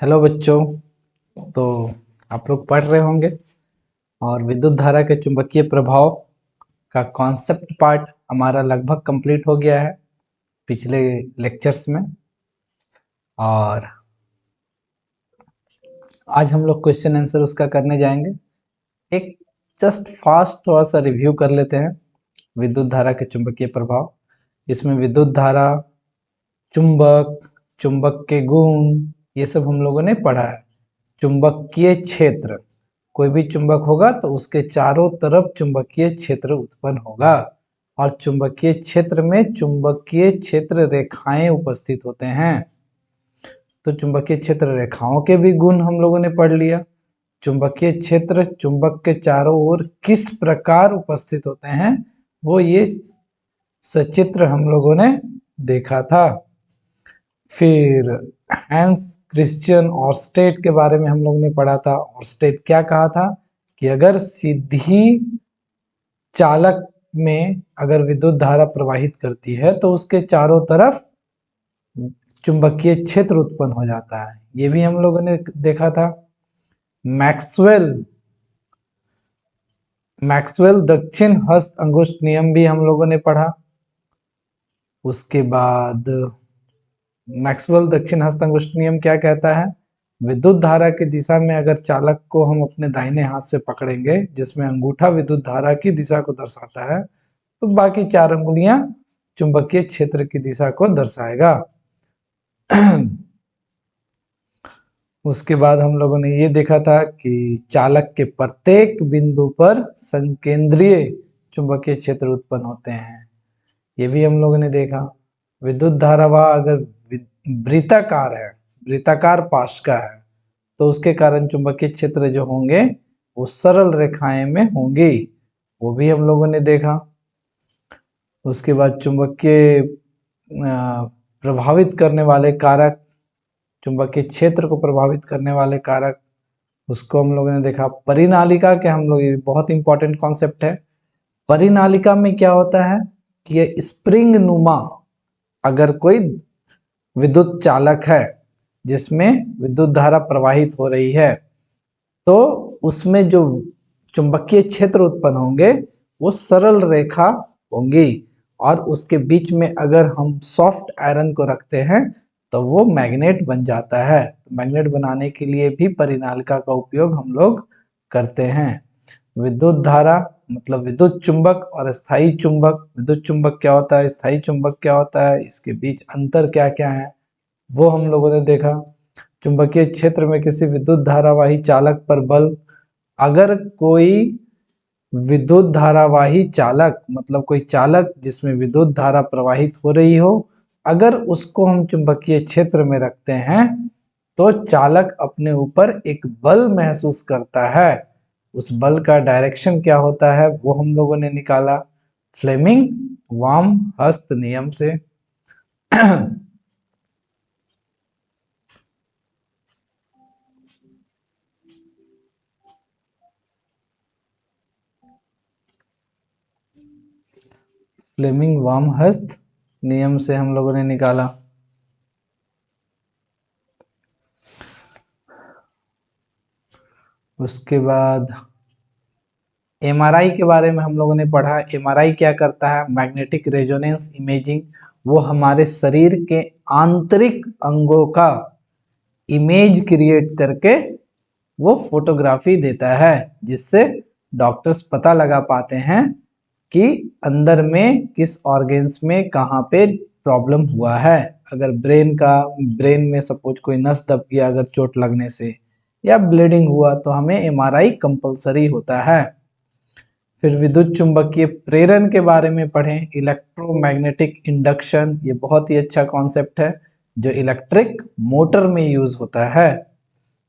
Hello बच्चों। तो आप लोग पढ़ रहे होंगे और विद्युत धारा के चुंबकीय प्रभाव का कॉन्सेप्ट पार्ट हमारा लगभग कंप्लीट हो गया है पिछले लेक्चर्स में। और आज हम लोग क्वेश्चन आंसर उसका करने जाएंगे। एक जस्ट फास्ट थोड़ा सा रिव्यू कर लेते हैं विद्युत धारा के चुंबकीय प्रभाव। इसमें विद्युत धारा, चुंबक, चुंबक के गुण, ये सब हम लोगों ने पढ़ा है। चुंबकीय क्षेत्र, कोई भी चुंबक होगा तो उसके चारों तरफ चुंबकीय क्षेत्र उत्पन्न होगा और चुंबकीय क्षेत्र में चुंबकीय क्षेत्र रेखाएं उपस्थित होते हैं। तो चुंबकीय क्षेत्र रेखाओं के भी गुण हम लोगों ने पढ़ लिया। चुंबकीय क्षेत्र चुंबक के चारों ओर किस प्रकार उपस्थित होते हैं वो ये सचित्र हम लोगों ने देखा था। फिर हैंस क्रिश्चियन ऑर्स्टेड के बारे में हम लोग ने पढ़ा था। ऑर्स्टेड क्या कहा था कि अगर सीधी चालक में अगर विद्युत धारा प्रवाहित करती है तो उसके चारों तरफ चुंबकीय क्षेत्र उत्पन्न हो जाता है। ये भी हम लोगों ने देखा था। मैक्सवेल दक्षिण हस्त अंगुष्ठ नियम भी हम लोगों ने पढ़ा। उसके बाद मैक्सवेल दक्षिण हस्त अंगुष्ठ नियम क्या कहता है, विद्युत धारा की दिशा में अगर चालक को हम अपने दाहिने हाथ से पकड़ेंगे जिसमें अंगूठा विद्युत धारा की दिशा को दर्शाता है तो बाकी चार अंगुलियां चुंबकीय क्षेत्र की दिशा को दर्शाएगा। उसके बाद हम लोगों ने ये देखा था कि चालक के प्रत्येक बिंदु पर संकेंद्रीय चुंबकीय क्षेत्र उत्पन्न होते हैं। ये भी हम लोगों ने देखा। विद्युत धारावाह अगर वृत्ताकार है, वृत्ताकार पाश का है, तो उसके कारण चुंबकीय क्षेत्र जो होंगे वो सरल रेखाएं में होंगे। वो भी हम लोगों ने देखा। उसके बाद चुंबकीय प्रभावित करने वाले कारक, चुंबकीय क्षेत्र को प्रभावित करने वाले कारक, उसको हम लोगों ने देखा। परिनालिका के हम लोग, ये बहुत इंपॉर्टेंट कॉन्सेप्ट है। परिनालिका में क्या होता है कि ये स्प्रिंग नुमा अगर कोई विद्युत चालक है जिसमें विद्युत धारा प्रवाहित हो रही है तो उसमें जो चुंबकीय क्षेत्र उत्पन्न होंगे वो सरल रेखा होंगी और उसके बीच में अगर हम सॉफ्ट आयरन को रखते हैं तो वो मैग्नेट बन जाता है। मैग्नेट बनाने के लिए भी परिनालिका का उपयोग हम लोग करते हैं। विद्युत धारा मतलब विद्युत चुंबक और स्थायी चुंबक। विद्युत चुंबक क्या होता है, स्थायी चुंबक क्या होता है, इसके बीच अंतर क्या क्या है वो हम लोगों ने देखा। चुंबकीय क्षेत्र में किसी विद्युत धारावाही चालक पर बल, अगर कोई विद्युत धारावाही चालक मतलब कोई चालक जिसमें विद्युत धारा प्रवाहित हो रही हो, अगर उसको हम चुंबकीय क्षेत्र में रखते हैं तो चालक अपने ऊपर एक बल महसूस करता है। उस बल का डायरेक्शन क्या होता है वो हम लोगों ने निकाला फ्लेमिंग वाम हस्त नियम से। फ्लेमिंग वाम हस्त नियम से हम लोगों ने निकाला। उसके बाद एमआरआई के बारे में हम लोगों ने पढ़ा। एमआरआई क्या करता है, मैग्नेटिक रेजोनेंस इमेजिंग। वो हमारे शरीर के आंतरिक अंगों का इमेज क्रिएट करके वो फोटोग्राफी देता है जिससे डॉक्टर्स पता लगा पाते हैं कि अंदर में किस ऑर्गेन्स में कहाँ पे प्रॉब्लम हुआ है। अगर ब्रेन में सपोज कोई नस दब गया अगर चोट लगने से या ब्लीडिंग हुआ तो हमें एमआरआई कंपलसरी होता है। फिर विद्युत चुंबकीय प्रेरण के बारे में पढ़ें, इलेक्ट्रोमैग्नेटिक इंडक्शन। ये बहुत ही अच्छा कॉन्सेप्ट है जो इलेक्ट्रिक मोटर में यूज होता है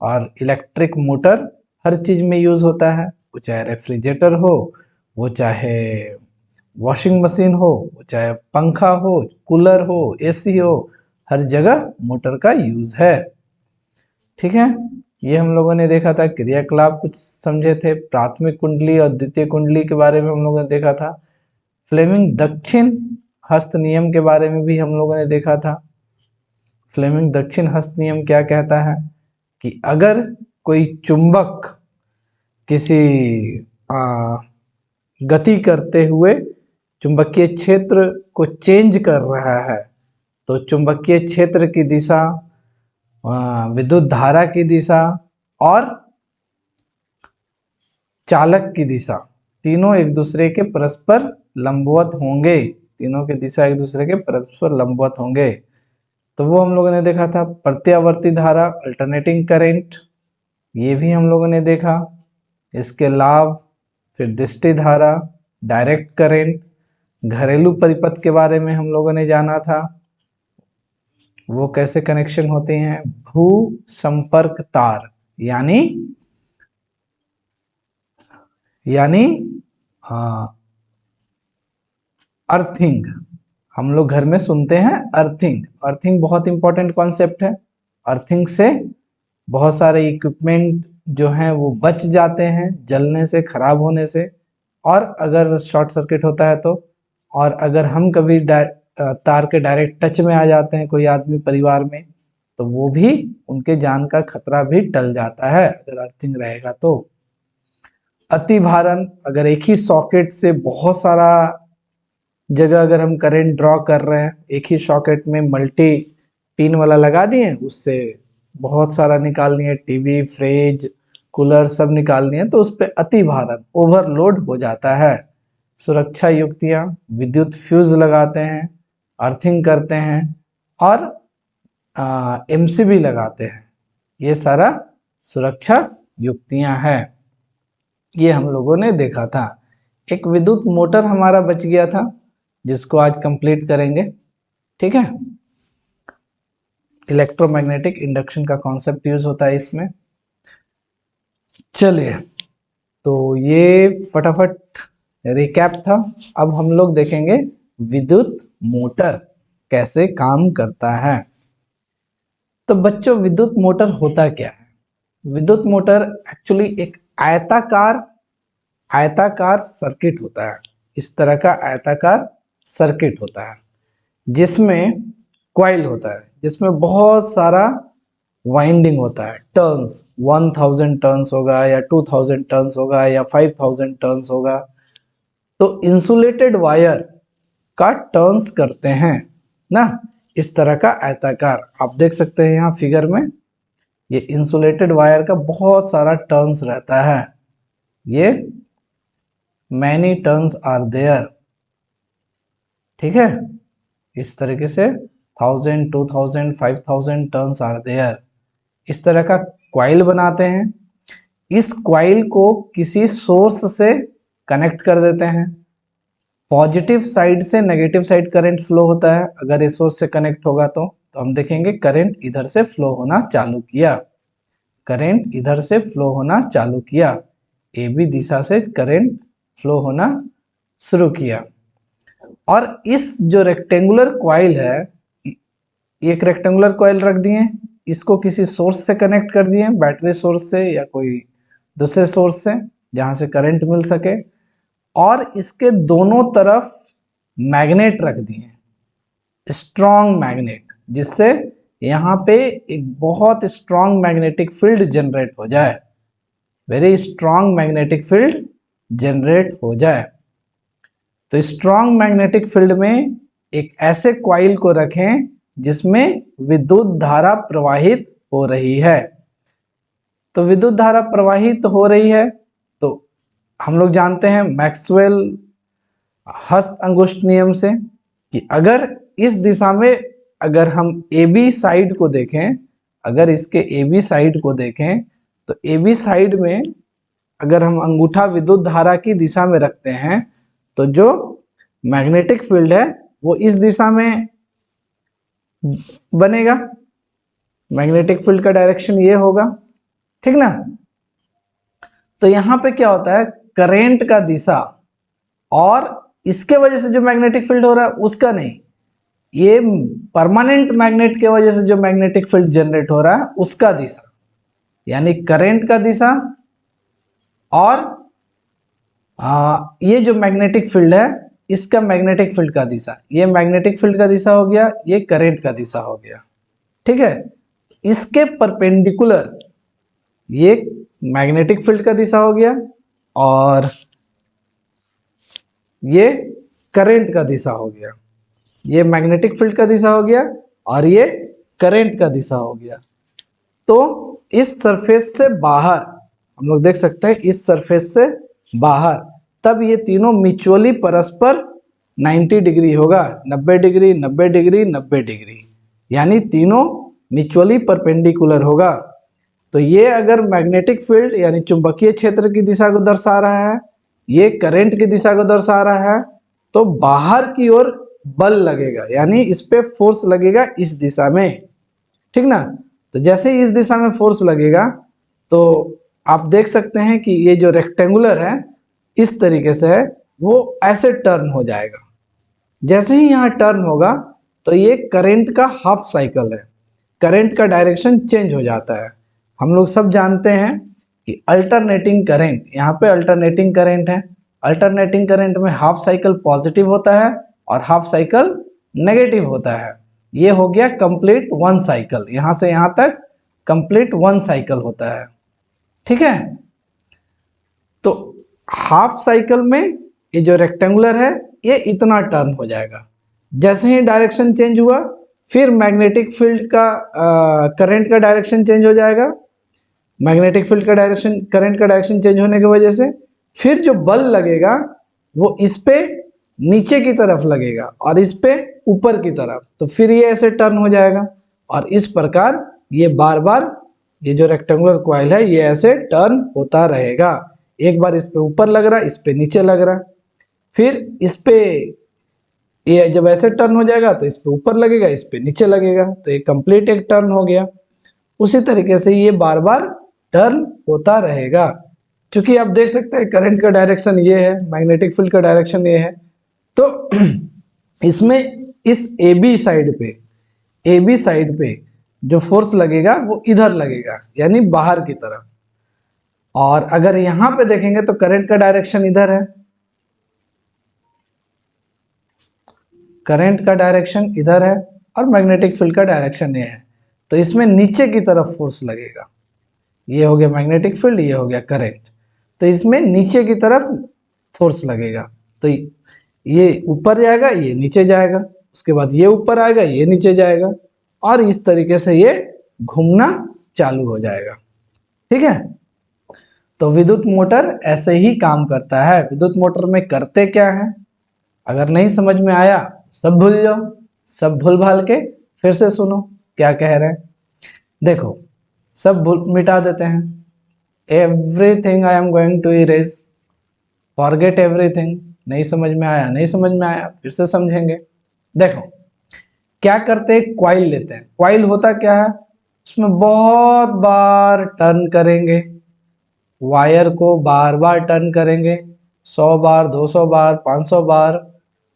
और इलेक्ट्रिक मोटर हर चीज में यूज होता है, वो चाहे रेफ्रिजरेटर हो, वो चाहे वॉशिंग मशीन हो, वो चाहे पंखा हो, कूलर हो, एसी हो, हर जगह मोटर का यूज है। ठीक है, ये हम लोगों ने देखा था। क्रियाकलाप कुछ समझे थे। प्राथमिक कुंडली और द्वितीय कुंडली के बारे में हम लोगों ने देखा था। फ्लेमिंग दक्षिण हस्त नियम के बारे में भी हम लोगों ने देखा था। फ्लेमिंग दक्षिण हस्त नियम क्या कहता है कि अगर कोई चुंबक किसी गति करते हुए चुंबकीय क्षेत्र को चेंज कर रहा है तो चुंबकीय क्षेत्र की दिशा, विद्युत धारा की दिशा और चालक की दिशा तीनों एक दूसरे के परस्पर लंबवत होंगे। तीनों की दिशा एक दूसरे के परस्पर लंबवत होंगे। तो वो हम लोगों ने देखा था। प्रत्यावर्ती धारा, अल्टरनेटिंग करंट, ये भी हम लोगों ने देखा। इसके लाभ, फिर दिष्टि धारा, डायरेक्ट करंट, घरेलू परिपथ के बारे में हम लोगों ने जाना था, वो कैसे कनेक्शन होते हैं। भू संपर्क तार यानी अर्थिंग, हम लोग घर में सुनते हैं अर्थिंग। अर्थिंग बहुत इंपॉर्टेंट कॉन्सेप्ट है। अर्थिंग से बहुत सारे इक्विपमेंट जो हैं वो बच जाते हैं जलने से, खराब होने से, और अगर शॉर्ट सर्किट होता है तो, और अगर हम कभी तार के डायरेक्ट टच में आ जाते हैं कोई आदमी परिवार में, तो वो भी, उनके जान का खतरा भी टल जाता है अगर अर्थिंग रहेगा तो। अति भारण, अगर एक ही सॉकेट से बहुत सारा जगह अगर हम करंट ड्रॉ कर रहे हैं, एक ही सॉकेट में मल्टी पिन वाला लगा दिए, उससे बहुत सारा निकालनी है, टीवी, फ्रिज, कूलर सब निकालनी है, तो उस पर अति भारण, ओवरलोड हो जाता है। सुरक्षा युक्तियां, विद्युत फ्यूज लगाते हैं, अर्थिंग करते हैं और एमसीबी लगाते हैं। ये सारा सुरक्षा युक्तियां हैं। ये हम लोगों ने देखा था। एक विद्युत मोटर हमारा बच गया था जिसको आज कंप्लीट करेंगे, ठीक है। इलेक्ट्रोमैग्नेटिक इंडक्शन का कॉन्सेप्ट यूज होता है इसमें। चलिए, तो ये फटाफट रिकैप था। अब हम लोग देखेंगे विद्युत मोटर कैसे काम करता है। तो बच्चों, विद्युत मोटर होता क्या है? विद्युत मोटर एक्चुअली एक आयताकार सर्किट होता है। इस तरह का आयताकार सर्किट होता है जिसमें कॉइल होता है, जिसमें बहुत सारा वाइंडिंग होता है, टर्न्स, 1000 टर्न्स होगा या 2000 टर्न्स होगा या 5000 टर्न्स होगा। तो इंसुलेटेड वायर का टर्न्स करते हैं ना, इस तरह का आयताकार आप देख सकते हैं यहाँ फिगर में। ये इंसुलेटेड वायर का बहुत सारा टर्न्स रहता है। ये मैनी टर्न्स आर देयर, ठीक है। इस तरीके से 1000, 2000, 5000 टर्न्स आर देयर। इस तरह का क्वाइल बनाते हैं। इस क्वाइल को किसी सोर्स से कनेक्ट कर देते हैं। पॉजिटिव साइड से नेगेटिव साइड करंट फ्लो होता है। अगर इस सोर्स से कनेक्ट होगा तो हम देखेंगे करंट इधर से फ्लो होना चालू किया, करंट इधर से फ्लो होना चालू किया, ए बी दिशा से करंट फ्लो होना शुरू किया। और इस जो रेक्टेंगुलर कॉइल है, एक रेक्टेंगुलर कॉइल रख दिए, इसको किसी सोर्स से कनेक्ट कर दिए, बैटरी सोर्स से या कोई दूसरे सोर्स से जहां से करंट मिल सके, और इसके दोनों तरफ मैग्नेट रख दिए, स्ट्रॉन्ग मैग्नेट, जिससे यहाँ पे एक बहुत स्ट्रॉन्ग मैग्नेटिक फील्ड जनरेट हो जाए, very strong magnetic field generate हो जाए। तो स्ट्रॉन्ग मैग्नेटिक फील्ड में एक ऐसे कॉइल को रखें जिसमें विद्युत धारा प्रवाहित हो रही है। तो विद्युत धारा प्रवाहित हो रही है तो हम लोग जानते हैं मैक्सवेल हस्त अंगुष्ठ नियम से कि अगर इस दिशा में, अगर हम ए बी साइड को देखें, अगर इसके ए बी साइड को देखें तो ए बी साइड में अगर हम अंगूठा विद्युत धारा की दिशा में रखते हैं तो जो मैग्नेटिक फील्ड है वो इस दिशा में बनेगा। मैग्नेटिक फील्ड का डायरेक्शन ये होगा, ठीक ना। तो यहां पे क्या होता है, करंट का दिशा और इसके वजह से जो मैग्नेटिक फील्ड हो रहा है उसका नहीं, ये परमानेंट मैग्नेट के वजह से जो मैग्नेटिक फील्ड जनरेट हो रहा है उसका दिशा, यानी करंट का दिशा और ये जो मैग्नेटिक फील्ड है इसका मैग्नेटिक फील्ड का दिशा, ये मैग्नेटिक फील्ड का दिशा हो गया, ये करंट का दिशा हो गया, ठीक है। इसके परपेंडिकुलर ये मैग्नेटिक फील्ड का दिशा हो गया और ये करंट का दिशा हो गया। ये मैग्नेटिक फील्ड का दिशा हो गया और ये करंट का दिशा हो गया। तो इस सरफेस से बाहर हम लोग देख सकते हैं, इस सरफेस से बाहर तब ये तीनों म्यूचुअली परस्पर 90 डिग्री होगा, 90 डिग्री 90 डिग्री 90 डिग्री, यानी तीनों म्यूचुअली परपेंडिकुलर होगा। तो ये अगर मैग्नेटिक फील्ड यानी चुंबकीय क्षेत्र की दिशा को दर्शा रहा है, ये करंट की दिशा को दर्शा रहा है, तो बाहर की ओर बल लगेगा, यानी इस पे फोर्स लगेगा इस दिशा में, ठीक ना। तो जैसे ही इस दिशा में फोर्स लगेगा तो आप देख सकते हैं कि ये जो रेक्टेंगुलर है इस तरीके से है, वो ऐसे टर्न हो जाएगा। जैसे ही यहाँ टर्न होगा तो ये करंट का हाफ साइकिल है, करंट का डायरेक्शन चेंज हो जाता है। हम लोग सब जानते हैं कि अल्टरनेटिंग करंट, यहाँ पे अल्टरनेटिंग करंट है, अल्टरनेटिंग करंट में हाफ साइकिल पॉजिटिव होता है और हाफ साइकिल नेगेटिव होता है। ये हो गया कंप्लीट वन साइकिल, यहाँ से यहाँ तक कंप्लीट वन साइकिल होता है, ठीक है। तो हाफ साइकिल में ये जो रेक्टेंगुलर है ये इतना टर्न हो जाएगा। जैसे ही डायरेक्शन चेंज हुआ फिर मैग्नेटिक फील्ड का करंट का डायरेक्शन चेंज हो जाएगा। मैग्नेटिक फील्ड का डायरेक्शन, करंट का डायरेक्शन चेंज होने की वजह से फिर जो बल लगेगा वो इस पे नीचे की तरफ लगेगा और इस पे ऊपर की तरफ, तो फिर ये ऐसे टर्न हो जाएगा और इस प्रकार ये बार बार ये जो रेक्टेंगुलर कॉइल है ये ऐसे टर्न होता रहेगा। एक बार इस पे ऊपर लग रहा, इस पे नीचे लग रहा, फिर इस पे ये जब ऐसे टर्न हो जाएगा तो इस पे ऊपर लगेगा, इस पे नीचे लगेगा, तो ये कंप्लीट एक टर्न हो गया। उसी तरीके से ये बार बार टर्न होता रहेगा। क्योंकि आप देख सकते हैं करंट का डायरेक्शन ये है, मैग्नेटिक फील्ड का डायरेक्शन ये है, तो इसमें इस ए बी साइड पे जो फोर्स लगेगा वो इधर लगेगा, यानी बाहर की तरफ। और अगर यहां पे देखेंगे तो करंट का डायरेक्शन इधर है, करंट का डायरेक्शन इधर है और मैग्नेटिक फील्ड का डायरेक्शन ये है, तो इसमें नीचे की तरफ फोर्स लगेगा। ये हो गया मैग्नेटिक फील्ड, ये हो गया करंट, तो इसमें नीचे की तरफ फोर्स लगेगा। तो ये ऊपर जाएगा, ये नीचे जाएगा, उसके बाद ये ऊपर आएगा, ये नीचे जाएगा, और इस तरीके से ये घूमना चालू हो जाएगा, ठीक है। तो विद्युत मोटर ऐसे ही काम करता है। विद्युत मोटर में करते क्या है, अगर नहीं समझ में आया सब भूल जाओ, सब भूल भाल के फिर से सुनो क्या कह रहे हैं। देखो सब भूल मिटा देते हैं, everything I am going to erase, forget everything. नहीं समझ में आया, नहीं समझ में आया, फिर से समझेंगे। देखो क्या करते हैं, क्वाइल लेते हैं। क्वाइल होता क्या है, उसमें बहुत बार टर्न करेंगे, वायर को बार बार टर्न करेंगे, 100 बार 200 बार 500 बार।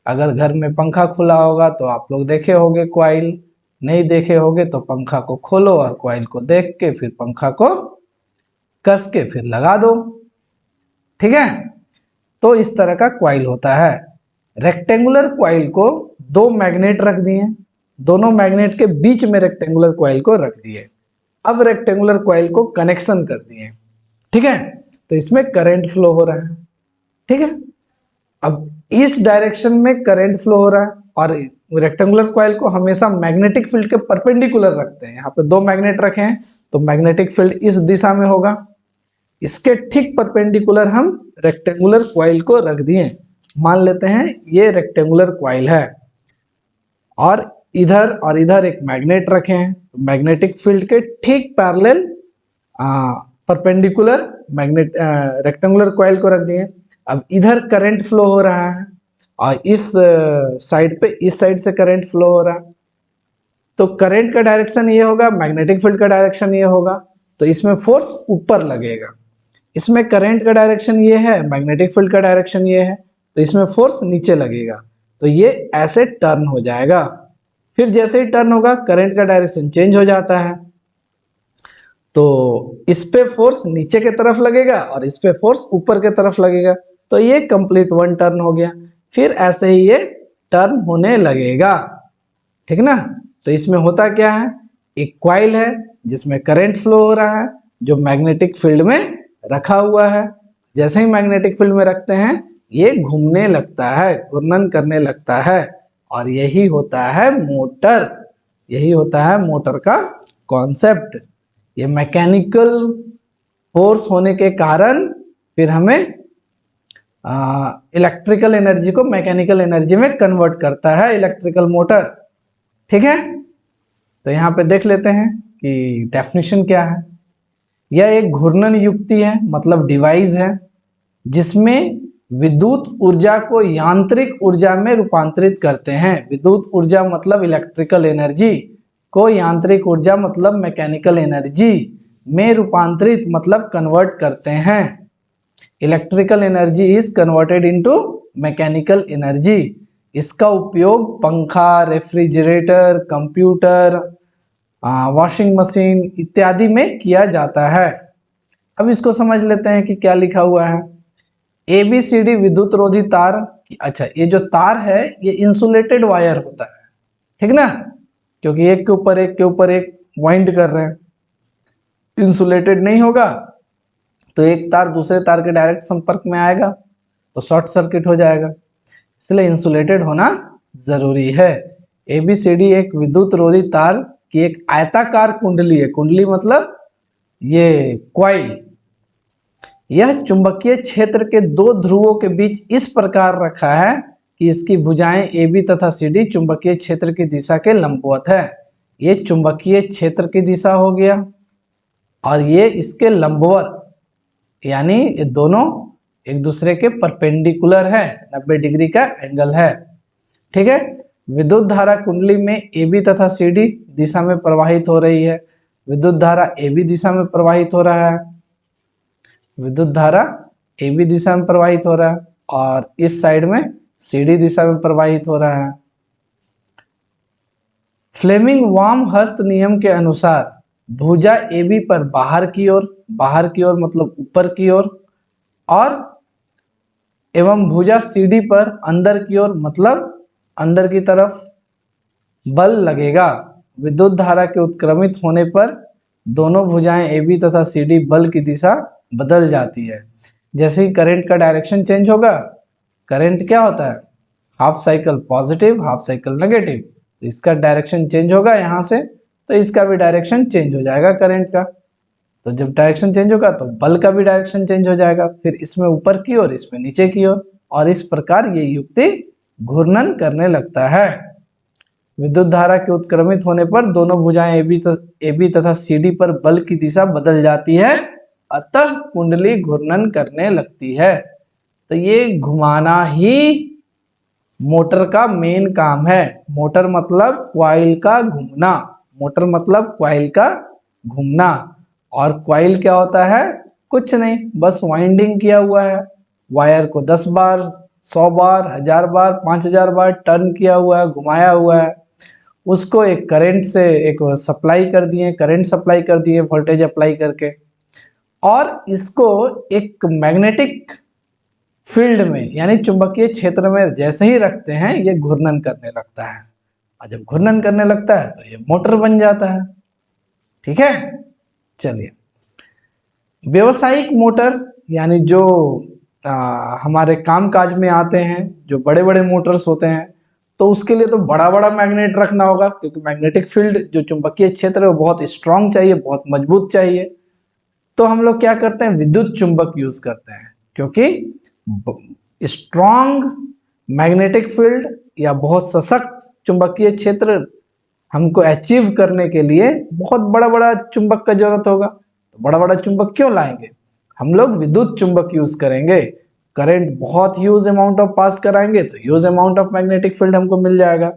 अगर घर में पंखा खुला होगा तो आप लोग देखे होंगे क्वाइल, नहीं देखे होंगे तो पंखा को खोलो और क्वाइल को देख के फिर पंखा को कस के फिर लगा दो, ठीक है। तो इस तरह का क्वाइल होता है। रेक्टेंगुलर क्वाइल को दो मैग्नेट रख दिए, दोनों मैग्नेट के बीच में रेक्टेंगुलर क्वाइल को रख दिए। अब रेक्टेंगुलर क्वाइल को कनेक्शन कर दिए, ठीक है। तो इसमें करंट फ्लो हो रहा है, ठीक है। अब इस डायरेक्शन में करंट फ्लो हो रहा है और रेक्टेंगुलर कॉइल को हमेशा मैग्नेटिक फील्ड के परपेंडिकुलर रखते हैं। यहाँ पे दो मैग्नेट रखे हैं तो मैग्नेटिक फील्ड इस दिशा में होगा, इसके ठीक परपेंडिकुलर हम रेक्टेंगुलर कॉइल को रख दिए। मान लेते हैं ये रेक्टेंगुलर कॉइल है और इधर एक मैग्नेट रखे हैं, तो मैग्नेटिक फील्ड के ठीक parallel perpendicular magnet rectangular coil को रख दिए। अब इधर करंट फ्लो हो रहा है और इस साइड पे इस साइड से करंट फ्लो हो रहा है, तो करंट का डायरेक्शन ये होगा, मैग्नेटिक फील्ड का डायरेक्शन ये होगा, तो इसमें फोर्स ऊपर लगेगा। इसमें करंट का डायरेक्शन ये है, मैग्नेटिक फील्ड का डायरेक्शन ये है, तो इसमें फोर्स नीचे लगेगा, तो ये ऐसे टर्न हो जाएगा। फिर जैसे ही टर्न होगा करंट का डायरेक्शन चेंज हो जाता है, तो इस पे फोर्स नीचे के तरफ लगेगा और इस पे फोर्स ऊपर के तरफ लगेगा, तो ये कंप्लीट वन टर्न हो गया। फिर ऐसे ही ये टर्न होने लगेगा, ठीक ना। तो इसमें होता क्या है, एक कॉइल है जिसमें करंट फ्लो हो रहा है जो मैग्नेटिक फील्ड में रखा हुआ है। जैसे ही मैग्नेटिक फील्ड में रखते हैं ये घूमने लगता है, घूर्णन करने लगता है, और यही होता है मोटर। यही होता है मोटर का कॉन्सेप्ट। ये मैकेनिकल फोर्स होने के कारण फिर हमें इलेक्ट्रिकल एनर्जी को मैकेनिकल एनर्जी में कन्वर्ट करता है इलेक्ट्रिकल मोटर। ठीक है, तो यहाँ पे देख लेते हैं कि डेफिनेशन क्या है। यह एक घूर्णन युक्ति है, मतलब डिवाइस है, जिसमें विद्युत ऊर्जा को यांत्रिक ऊर्जा में रूपांतरित करते हैं। विद्युत ऊर्जा मतलब इलेक्ट्रिकल एनर्जी को यांत्रिक ऊर्जा मतलब मैकेनिकल एनर्जी में रूपांतरित मतलब कन्वर्ट करते हैं। Electrical energy is converted into mechanical energy. इसका उपयोग पंखा, रेफ्रिजरेटर, कंप्यूटर, वॉशिंग मशीन इत्यादि में किया जाता है। अब इसको समझ लेते हैं कि क्या लिखा हुआ है। ABCD विद्युत रोधी तार। अच्छा, ये जो तार है ये इंसुलेटेड वायर होता है, ठीक ना, क्योंकि एक के ऊपर एक के ऊपर एक वाइंड कर रहे हैं। इंसुलेटेड नहीं होगा तो एक तार दूसरे तार के डायरेक्ट संपर्क में आएगा तो शॉर्ट सर्किट हो जाएगा, इसलिए इंसुलेटेड होना जरूरी है। ABCD एक विद्युत रोधी तार की एक आयताकार कुंडली है। कुंडली मतलब ये कॉइल। यह चुंबकीय क्षेत्र के दो ध्रुवों के बीच इस प्रकार रखा है कि इसकी भुजाएं AB तथा CD चुंबकीय क्षेत्र की दिशा के लंबवत है। ये चुंबकीय क्षेत्र की दिशा हो गया और ये इसके लंबवत, यानी ये दोनों एक दूसरे के परपेंडिकुलर है, 90 डिग्री का एंगल है। ठीक है, विद्युत धारा कुंडली में AB तथा CD दिशा में प्रवाहित हो रही है। विद्युत धारा AB दिशा में प्रवाहित हो रहा है। विद्युत धारा AB दिशा में प्रवाहित हो रहा है और इस साइड में CD दिशा में प्रवाहित हो रहा है। फ्लेमिंग वाम हस्त नियम के अनुसार भुजा AB पर बाहर की ओर मतलब ऊपर की ओर, और एवं भुजा CD पर अंदर की ओर मतलब अंदर की तरफ बल लगेगा। विद्युत धारा के उत्क्रमित होने पर दोनों भुजाएं AB तथा CD बल की दिशा बदल जाती है। जैसे ही करंट का डायरेक्शन चेंज होगा, करंट क्या होता है, half cycle positive half cycle negative, तो इसका डायरेक्शन चेंज होगा यहाँ से, तो इसका भी डायरेक्शन चेंज हो जाएगा करंट का। तो जब डायरेक्शन चेंज होगा तो बल का भी डायरेक्शन चेंज हो जाएगा, फिर इसमें ऊपर की ओर इसमें नीचे की ओर, और इस प्रकार ये युक्ति घूर्णन करने लगता है। विद्युत धारा के उत्क्रमित होने पर दोनों भुजाएं AB तथा CD पर बल की दिशा बदल जाती है, अतः कुंडली घूर्णन करने लगती है। तो ये घुमाना ही मोटर का मेन काम है। मोटर मतलब क्वाइल का घूमना, मोटर मतलब क्वाइल का घूमना। और क्वाइल क्या होता है, कुछ नहीं, बस वाइंडिंग किया हुआ है। वायर को 10 बार 100 बार 1000 बार 5000 बार टर्न किया हुआ है, घुमाया हुआ है। उसको एक करंट से एक सप्लाई कर दिए, करंट सप्लाई कर दिए वोल्टेज अप्लाई करके, और इसको एक मैग्नेटिक फील्ड में यानी चुंबकीय क्षेत्र में जैसे ही रखते हैं ये घूर्णन करने लगता है, और जब घूर्णन करने लगता है तो ये मोटर बन जाता है। ठीक है, चलिए, व्यावसायिक मोटर यानी जो हमारे काम काज में आते हैं, जो बड़े बड़े मोटर्स होते हैं, तो उसके लिए तो बड़ा बड़ा मैग्नेट रखना होगा, क्योंकि मैग्नेटिक फील्ड जो चुंबकीय क्षेत्र है वो बहुत स्ट्रांग चाहिए, बहुत मजबूत चाहिए। तो हम लोग क्या करते हैं, विद्युत चुंबक यूज करते हैं, क्योंकि स्ट्रांग मैग्नेटिक फील्ड या बहुत सशक्त चुंबकीय क्षेत्र हमको अचीव करने के लिए बहुत बड़ा बड़ा चुंबक का जरूरत होगा। तो बड़ा बड़ा चुंबक क्यों लाएंगे, हम लोग विद्युत चुंबक यूज करेंगे। करंट बहुत ह्यूज अमाउंट ऑफ पास कराएंगे तो huge amount of magnetic field हमको मिल जाएगा।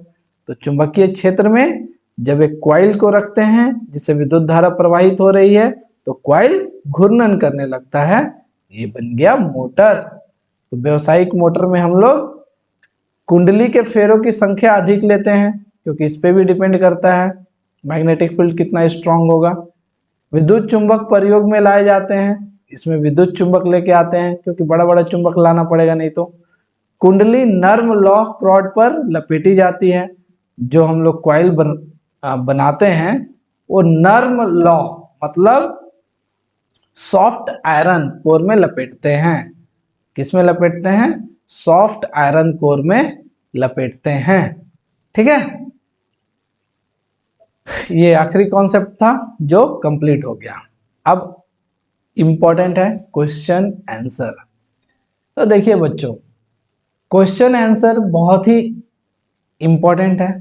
तो चुंबकीय क्षेत्र में जब एक क्वाइल को रखते हैं जिससे विद्युत धारा प्रवाहित हो रही है, तो क्वाइल घूर्णन करने लगता है, ये बन गया मोटर। तो व्यावसायिक मोटर में हम लोग कुंडली के फेरों की संख्या अधिक लेते हैं, क्योंकि इस पे भी डिपेंड करता है मैग्नेटिक फील्ड कितना स्ट्रांग होगा। विद्युत चुंबक प्रयोग में लाए जाते हैं, इसमें विद्युत चुंबक लेके आते हैं, क्योंकि बड़ा बड़ा चुंबक लाना पड़ेगा नहीं तो। कुंडली नर्म लौह रॉड पर लपेटी जाती है। जो हम लोग कॉइल बनाते हैं वो नर्म लौह मतलब सॉफ्ट आयरन कोर में लपेटते हैं। किस में लपेटते हैं? सॉफ्ट आयरन कोर में लपेटते हैं। ठीक है, ये आखिरी कॉन्सेप्ट था जो कंप्लीट हो गया। अब इंपॉर्टेंट है क्वेश्चन आंसर। तो देखिए बच्चों, क्वेश्चन आंसर बहुत ही इंपॉर्टेंट है।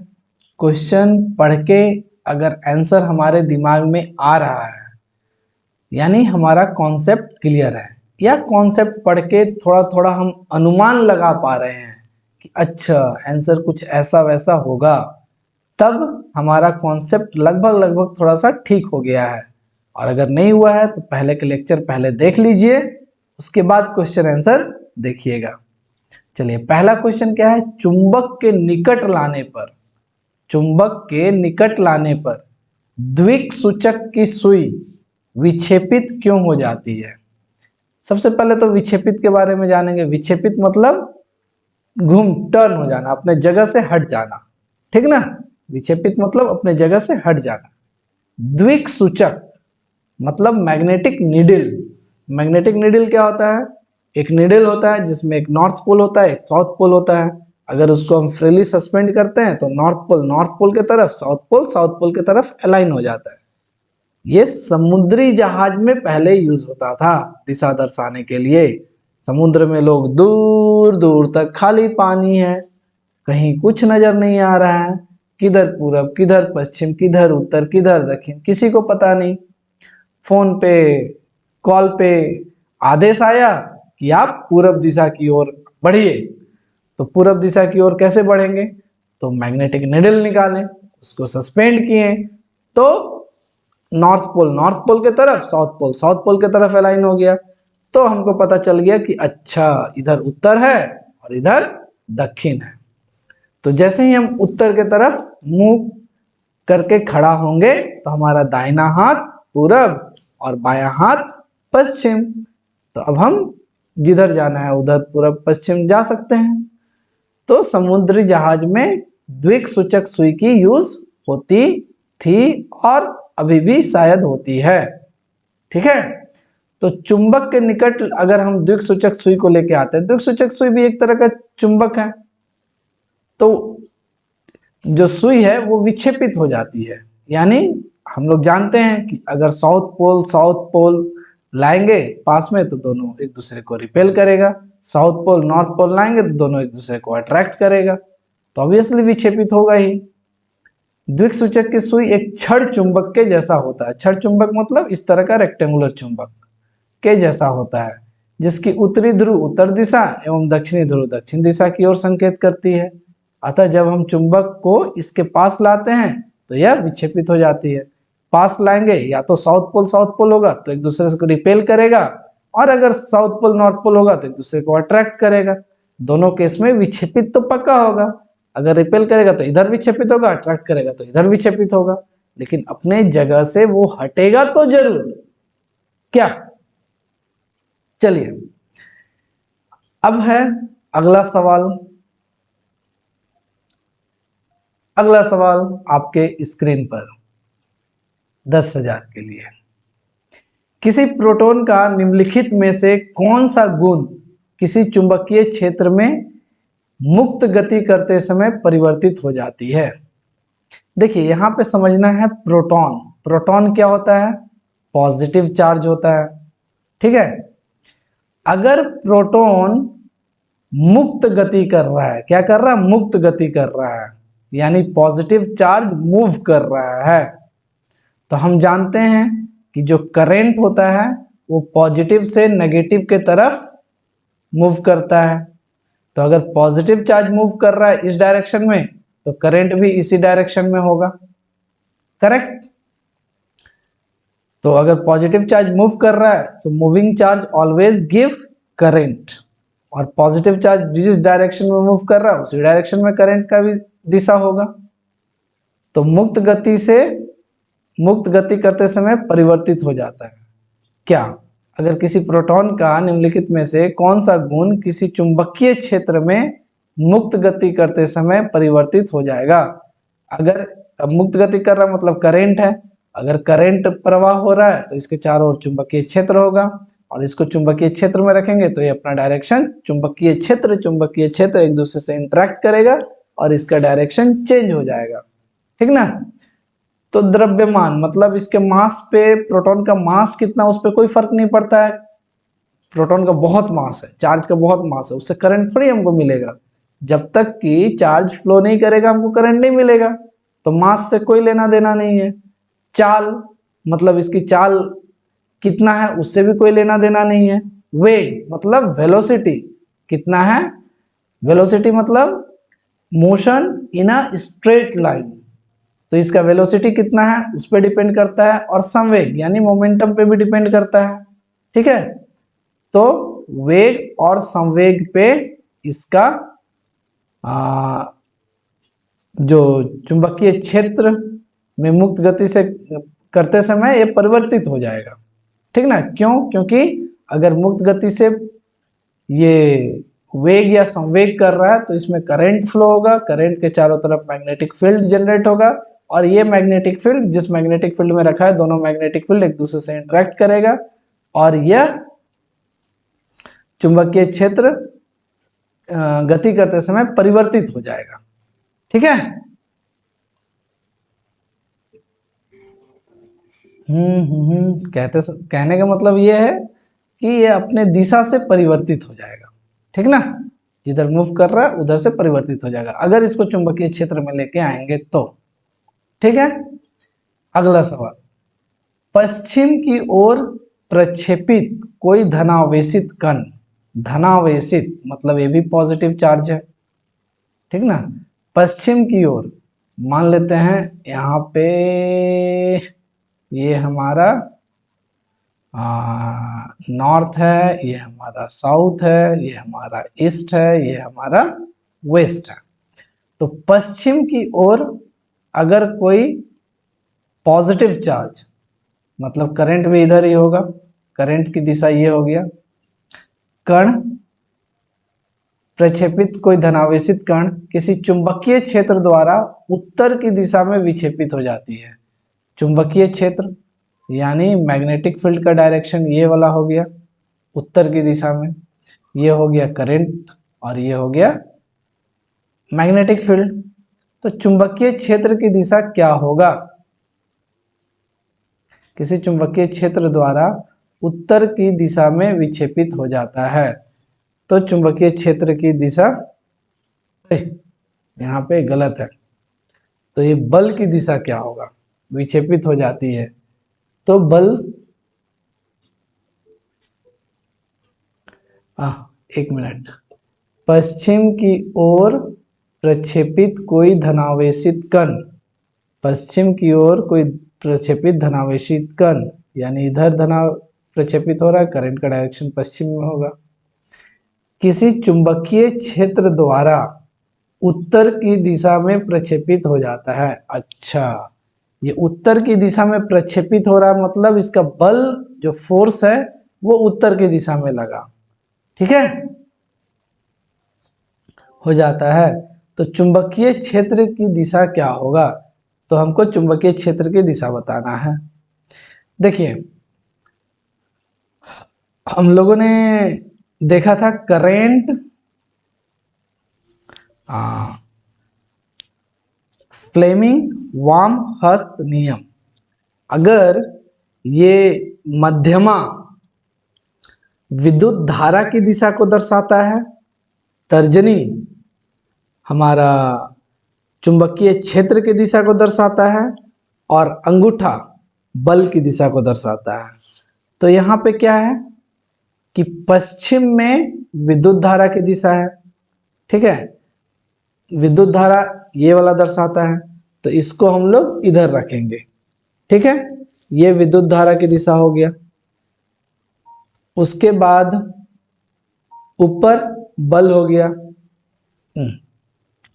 क्वेश्चन पढ़ के अगर आंसर हमारे दिमाग में आ रहा है, यानी हमारा कॉन्सेप्ट क्लियर है, या कॉन्सेप्ट पढ़ के थोड़ा थोड़ा हम अनुमान लगा पा रहे हैं कि अच्छा आंसर कुछ ऐसा वैसा होगा, तब हमारा कॉन्सेप्ट लगभग लगभग थोड़ा सा ठीक हो गया है। और अगर नहीं हुआ है तो पहले के लेक्चर पहले देख लीजिए, उसके बाद क्वेश्चन आंसर देखिएगा। चलिए, पहला क्वेश्चन क्या है? चुंबक के निकट लाने पर, चुंबक के निकट लाने पर द्विक सूचक की सुई विक्षेपित क्यों हो जाती है? सबसे पहले तो विक्षेपित के बारे में जानेंगे। विक्षेपित मतलब टर्न हो जाना, अपने जगह से हट जाना, ठीक ना। विक्षेपित मतलब अपने जगह से हट जाना। द्विक सूचक मतलब मैग्नेटिक नीडल। मैग्नेटिक नीडल क्या होता है? एक नीडल होता है जिसमें एक नॉर्थ पोल होता है, एक साउथ पोल होता है। अगर उसको हम फ्रीली सस्पेंड करते हैं तो नॉर्थ पोल के तरफ, साउथ पोल के तरफ अलाइन हो जाता है। ये समुद्री जहाज में पहले यूज होता था दिशा दर्शाने के लिए। समुद्र में लोग दूर दूर तक खाली पानी है, कहीं कुछ नजर नहीं आ रहा है, किधर पूरब, किधर पश्चिम, किधर उत्तर, किधर दक्षिण, किसी को पता नहीं। फोन पे, कॉल पे आदेश आया कि आप पूरब दिशा की ओर बढ़िए, तो पूरब दिशा की ओर कैसे बढ़ेंगे? तो मैग्नेटिक निडल निकालें, उसको सस्पेंड किए, तो नॉर्थ पोल के तरफ, साउथ पोल के तरफ अलाइन हो गया। तो हमको पता चल गया कि अच्छा इधर उत्तर है और इधर दक्षिण है। तो जैसे ही हम उत्तर के तरफ मुंह करके खड़ा होंगे तो हमारा दाहिना हाथ पूरब और बायां हाथ पश्चिम। तो अब हम जिधर जाना है उधर पूरब पश्चिम जा सकते हैं। तो समुद्री जहाज में द्विक सूचक सुई की यूज होती थी और अभी भी शायद होती है। ठीक है, तो चुंबक के निकट अगर हम द्विक सूचक सुई को लेके आते हैं, द्विक सूचक सुई भी एक तरह का चुंबक है, तो जो सुई है वो विक्षेपित हो जाती है। यानी हम लोग जानते हैं कि अगर साउथ पोल लाएंगे पास में तो दोनों एक दूसरे को रिपेल करेगा, साउथ पोल नॉर्थ पोल लाएंगे तो दोनों एक दूसरे को अट्रैक्ट करेगा, तो ऑब्वियसली विक्षेपित होगा ही। द्विक सूचक की सुई एक छड़ चुंबक के जैसा होता है। छड़ चुंबक मतलब इस तरह का रेक्टेंगुलर चुंबक के जैसा होता है, जिसकी उत्तरी ध्रुव उत्तर दिशा एवं दक्षिणी ध्रुव दक्षिण दिशा की ओर संकेत करती है। अतः जब हम चुंबक को इसके पास लाते हैं तो यह विक्षेपित हो जाती है। पास लाएंगे या तो साउथ पोल होगा तो एक दूसरे को रिपेल करेगा, और अगर साउथ पोल नॉर्थ पोल होगा तो एक दूसरे को अट्रैक्ट करेगा। दोनों केस में विक्षेपित तो पक्का होगा। अगर रिपेल करेगा तो इधर विक्षेपित होगा, अट्रैक्ट करेगा तो इधर विक्षेपित होगा, लेकिन अपने जगह से वो हटेगा तो जरूर। क्या? चलिए, अब है अगला सवाल। अगला सवाल आपके स्क्रीन पर 10,000 के लिए। किसी प्रोटॉन का निम्नलिखित में से कौन सा गुण किसी चुंबकीय क्षेत्र में मुक्त गति करते समय परिवर्तित हो जाती है? देखिए, यहां पे समझना है प्रोटॉन। प्रोटॉन क्या होता है? पॉजिटिव चार्ज होता है। ठीक है, अगर प्रोटॉन मुक्त गति कर रहा है, क्या कर रहा है? मुक्त गति कर रहा है, यानी पॉजिटिव चार्ज मूव कर रहा है, तो हम जानते हैं कि जो करंट होता है वो पॉजिटिव से नेगेटिव के तरफ मूव करता है। तो अगर पॉजिटिव चार्ज मूव कर रहा है इस डायरेक्शन में तो करंट भी इसी डायरेक्शन में होगा। करेक्ट? तो अगर पॉजिटिव चार्ज मूव कर रहा है तो moving charge always give current, और पॉजिटिव चार्ज जिस डायरेक्शन में मूव कर रहा है उसी डायरेक्शन में करंट का भी दिशा होगा। तो मुक्त गति करते समय परिवर्तित हो जाता है। क्या? अगर किसी प्रोटॉन का निम्नलिखित में से कौन सा गुण किसी चुंबकीय क्षेत्र में मुक्त गति करते समय परिवर्तित हो जाएगा? अगर मुक्त गति कर रहा मतलब करंट है, अगर करंट प्रवाह हो रहा है तो इसके चारों ओर चुंबकीय क्षेत्र होगा, और इसको चुंबकीय क्षेत्र में रखेंगे तो ये अपना डायरेक्शन चुंबकीय क्षेत्र एक दूसरे से इंटरेक्ट करेगा और इसका डायरेक्शन चेंज हो जाएगा, ठीक ना। तो द्रव्यमान मतलब इसके मास पे, प्रोटॉन का मास कितना उस पर कोई फर्क नहीं पड़ता है। प्रोटॉन का बहुत मास है, चार्ज का बहुत मास है, उससे करंट थोड़ी हमको मिलेगा। जब तक कि चार्ज फ्लो नहीं करेगा हमको करंट नहीं मिलेगा, तो मास से कोई लेना देना नहीं है। चाल मतलब इसकी चाल कितना है उससे भी कोई लेना देना नहीं है। वेग मतलब वेलोसिटी कितना है, वेलोसिटी मतलब motion in a straight line, तो इसका वेलोसिटी कितना है उस पर डिपेंड करता है, और संवेग यानी मोमेंटम पे भी डिपेंड करता है, ठीक है। तो वेग और संवेग पे इसका जो चुंबकीय क्षेत्र में मुक्त गति से करते समय ये परिवर्तित हो जाएगा, ठीक ना। क्यों? क्योंकि अगर मुक्त गति से ये वेग या संवेग कर रहा है तो इसमें करंट फ्लो होगा, करंट के चारों तरफ मैग्नेटिक फील्ड जनरेट होगा, और ये मैग्नेटिक फील्ड जिस मैग्नेटिक फील्ड में रखा है दोनों मैग्नेटिक फील्ड एक दूसरे से इंटरेक्ट करेगा, और यह चुंबकीय क्षेत्र गति करते समय परिवर्तित हो जाएगा, ठीक है। कहने का मतलब ये है कि ये अपने दिशा से परिवर्तित हो जाएगा, ठीक ना। जिधर मूव कर रहा है उधर से परिवर्तित हो जाएगा अगर इसको चुंबकीय क्षेत्र में लेके आएंगे तो, ठीक है। अगला सवाल, पश्चिम की ओर प्रक्षेपित कोई धनावेशित कण, धनावेशित मतलब ये भी पॉजिटिव चार्ज है, ठीक ना। पश्चिम की ओर मान लेते हैं यहाँ पे ये हमारा नॉर्थ है, ये हमारा साउथ है, ये हमारा ईस्ट है, ये हमारा वेस्ट है। तो पश्चिम की ओर अगर कोई पॉजिटिव चार्ज मतलब करंट भी इधर ही होगा, करंट की दिशा ये हो गया, कण प्रक्षेपित कोई धनावेशित कण किसी चुंबकीय क्षेत्र द्वारा उत्तर की दिशा में विक्षेपित हो जाती है। चुंबकीय क्षेत्र यानी मैग्नेटिक फील्ड का डायरेक्शन ये वाला हो गया उत्तर की दिशा में, ये हो गया करंट और ये हो गया मैग्नेटिक फील्ड। तो चुंबकीय क्षेत्र की दिशा क्या होगा, किसी चुंबकीय क्षेत्र द्वारा उत्तर की दिशा में विक्षेपित हो जाता है, तो चुंबकीय क्षेत्र की दिशा यहाँ पे गलत है, तो ये बल की दिशा क्या होगा, विक्षेपित हो जाती है तो बल एक मिनट, पश्चिम की ओर प्रक्षेपित कोई धनावेशित कण, पश्चिम की ओर कोई प्रक्षेपित धनावेशित कण यानी इधर धना प्रक्षेपित हो रहा है, करंट का डायरेक्शन पश्चिम में होगा, किसी चुंबकीय क्षेत्र द्वारा उत्तर की दिशा में प्रक्षेपित हो जाता है। अच्छा, ये उत्तर की दिशा में प्रक्षेपित हो रहा है मतलब इसका बल जो फोर्स है वो उत्तर की दिशा में लगा, ठीक है, हो जाता है। तो चुंबकीय क्षेत्र की दिशा क्या होगा, तो हमको चुंबकीय क्षेत्र की दिशा बताना है। देखिए हम लोगों ने देखा था करेंट फ्लेमिंग वाम हस्त नियम, अगर ये मध्यमा विद्युत धारा की दिशा को दर्शाता है, तर्जनी हमारा चुंबकीय क्षेत्र की दिशा को दर्शाता है, और अंगूठा बल की दिशा को दर्शाता है, तो यहाँ पे क्या है कि पश्चिम में विद्युत धारा की दिशा है, ठीक है, विद्युत धारा ये वाला दर्शाता है तो इसको हम लोग इधर रखेंगे, ठीक है, ये विद्युत धारा की दिशा हो गया। उसके बाद ऊपर बल हो गया,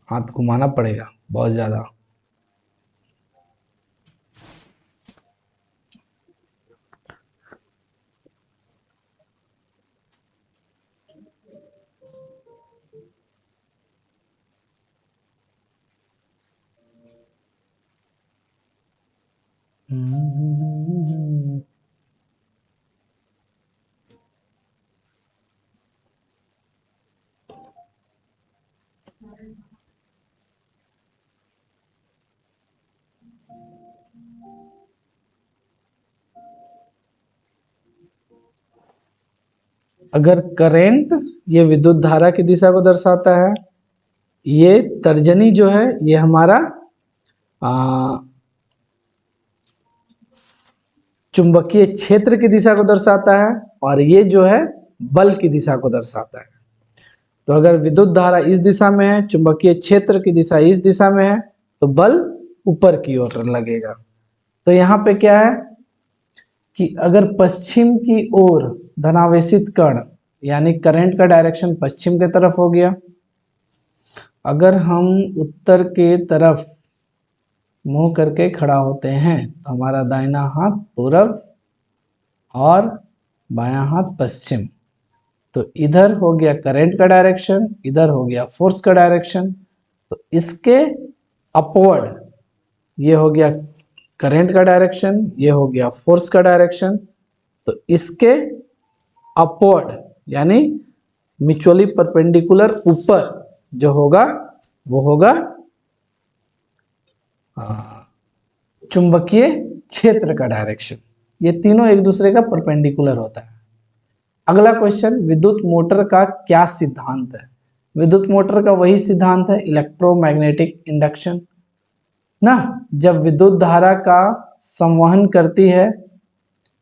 हाथ घुमाना पड़ेगा बहुत ज्यादा, अगर करंट ये विद्युत धारा की दिशा को दर्शाता है, ये तर्जनी जो है ये हमारा चुंबकीय क्षेत्र की दिशा को दर्शाता है, और ये जो है बल की दिशा को दर्शाता है। तो अगर विद्युत धारा इस दिशा में है, चुंबकीय क्षेत्र की दिशा इस दिशा में है, तो बल ऊपर की ओर लगेगा। तो यहाँ पे क्या है कि अगर पश्चिम की ओर धनावेशित कण, यानी करंट का डायरेक्शन पश्चिम की तरफ हो गया, अगर हम उत्तर के तरफ मुंह करके खड़ा होते हैं तो हमारा दाहिना हाथ पूरब और बायां हाथ पश्चिम। तो इधर हो गया करंट का डायरेक्शन, इधर हो गया फोर्स का डायरेक्शन। तो इसके अपवर्ड ये हो गया करंट का डायरेक्शन, ये हो गया फोर्स का डायरेक्शन। तो इसके अपवर्ड यानी म्यूचुअली परपेंडिकुलर ऊपर जो होगा वो होगा चुंबकीय क्षेत्र का डायरेक्शन। ये तीनों एक दूसरे का परपेंडिकुलर होता है। अगला क्वेश्चन, विद्युत मोटर का क्या सिद्धांत है? विद्युत मोटर का वही सिद्धांत है इलेक्ट्रोमैग्नेटिक इंडक्शन ना। जब विद्युत धारा का संवहन करती है,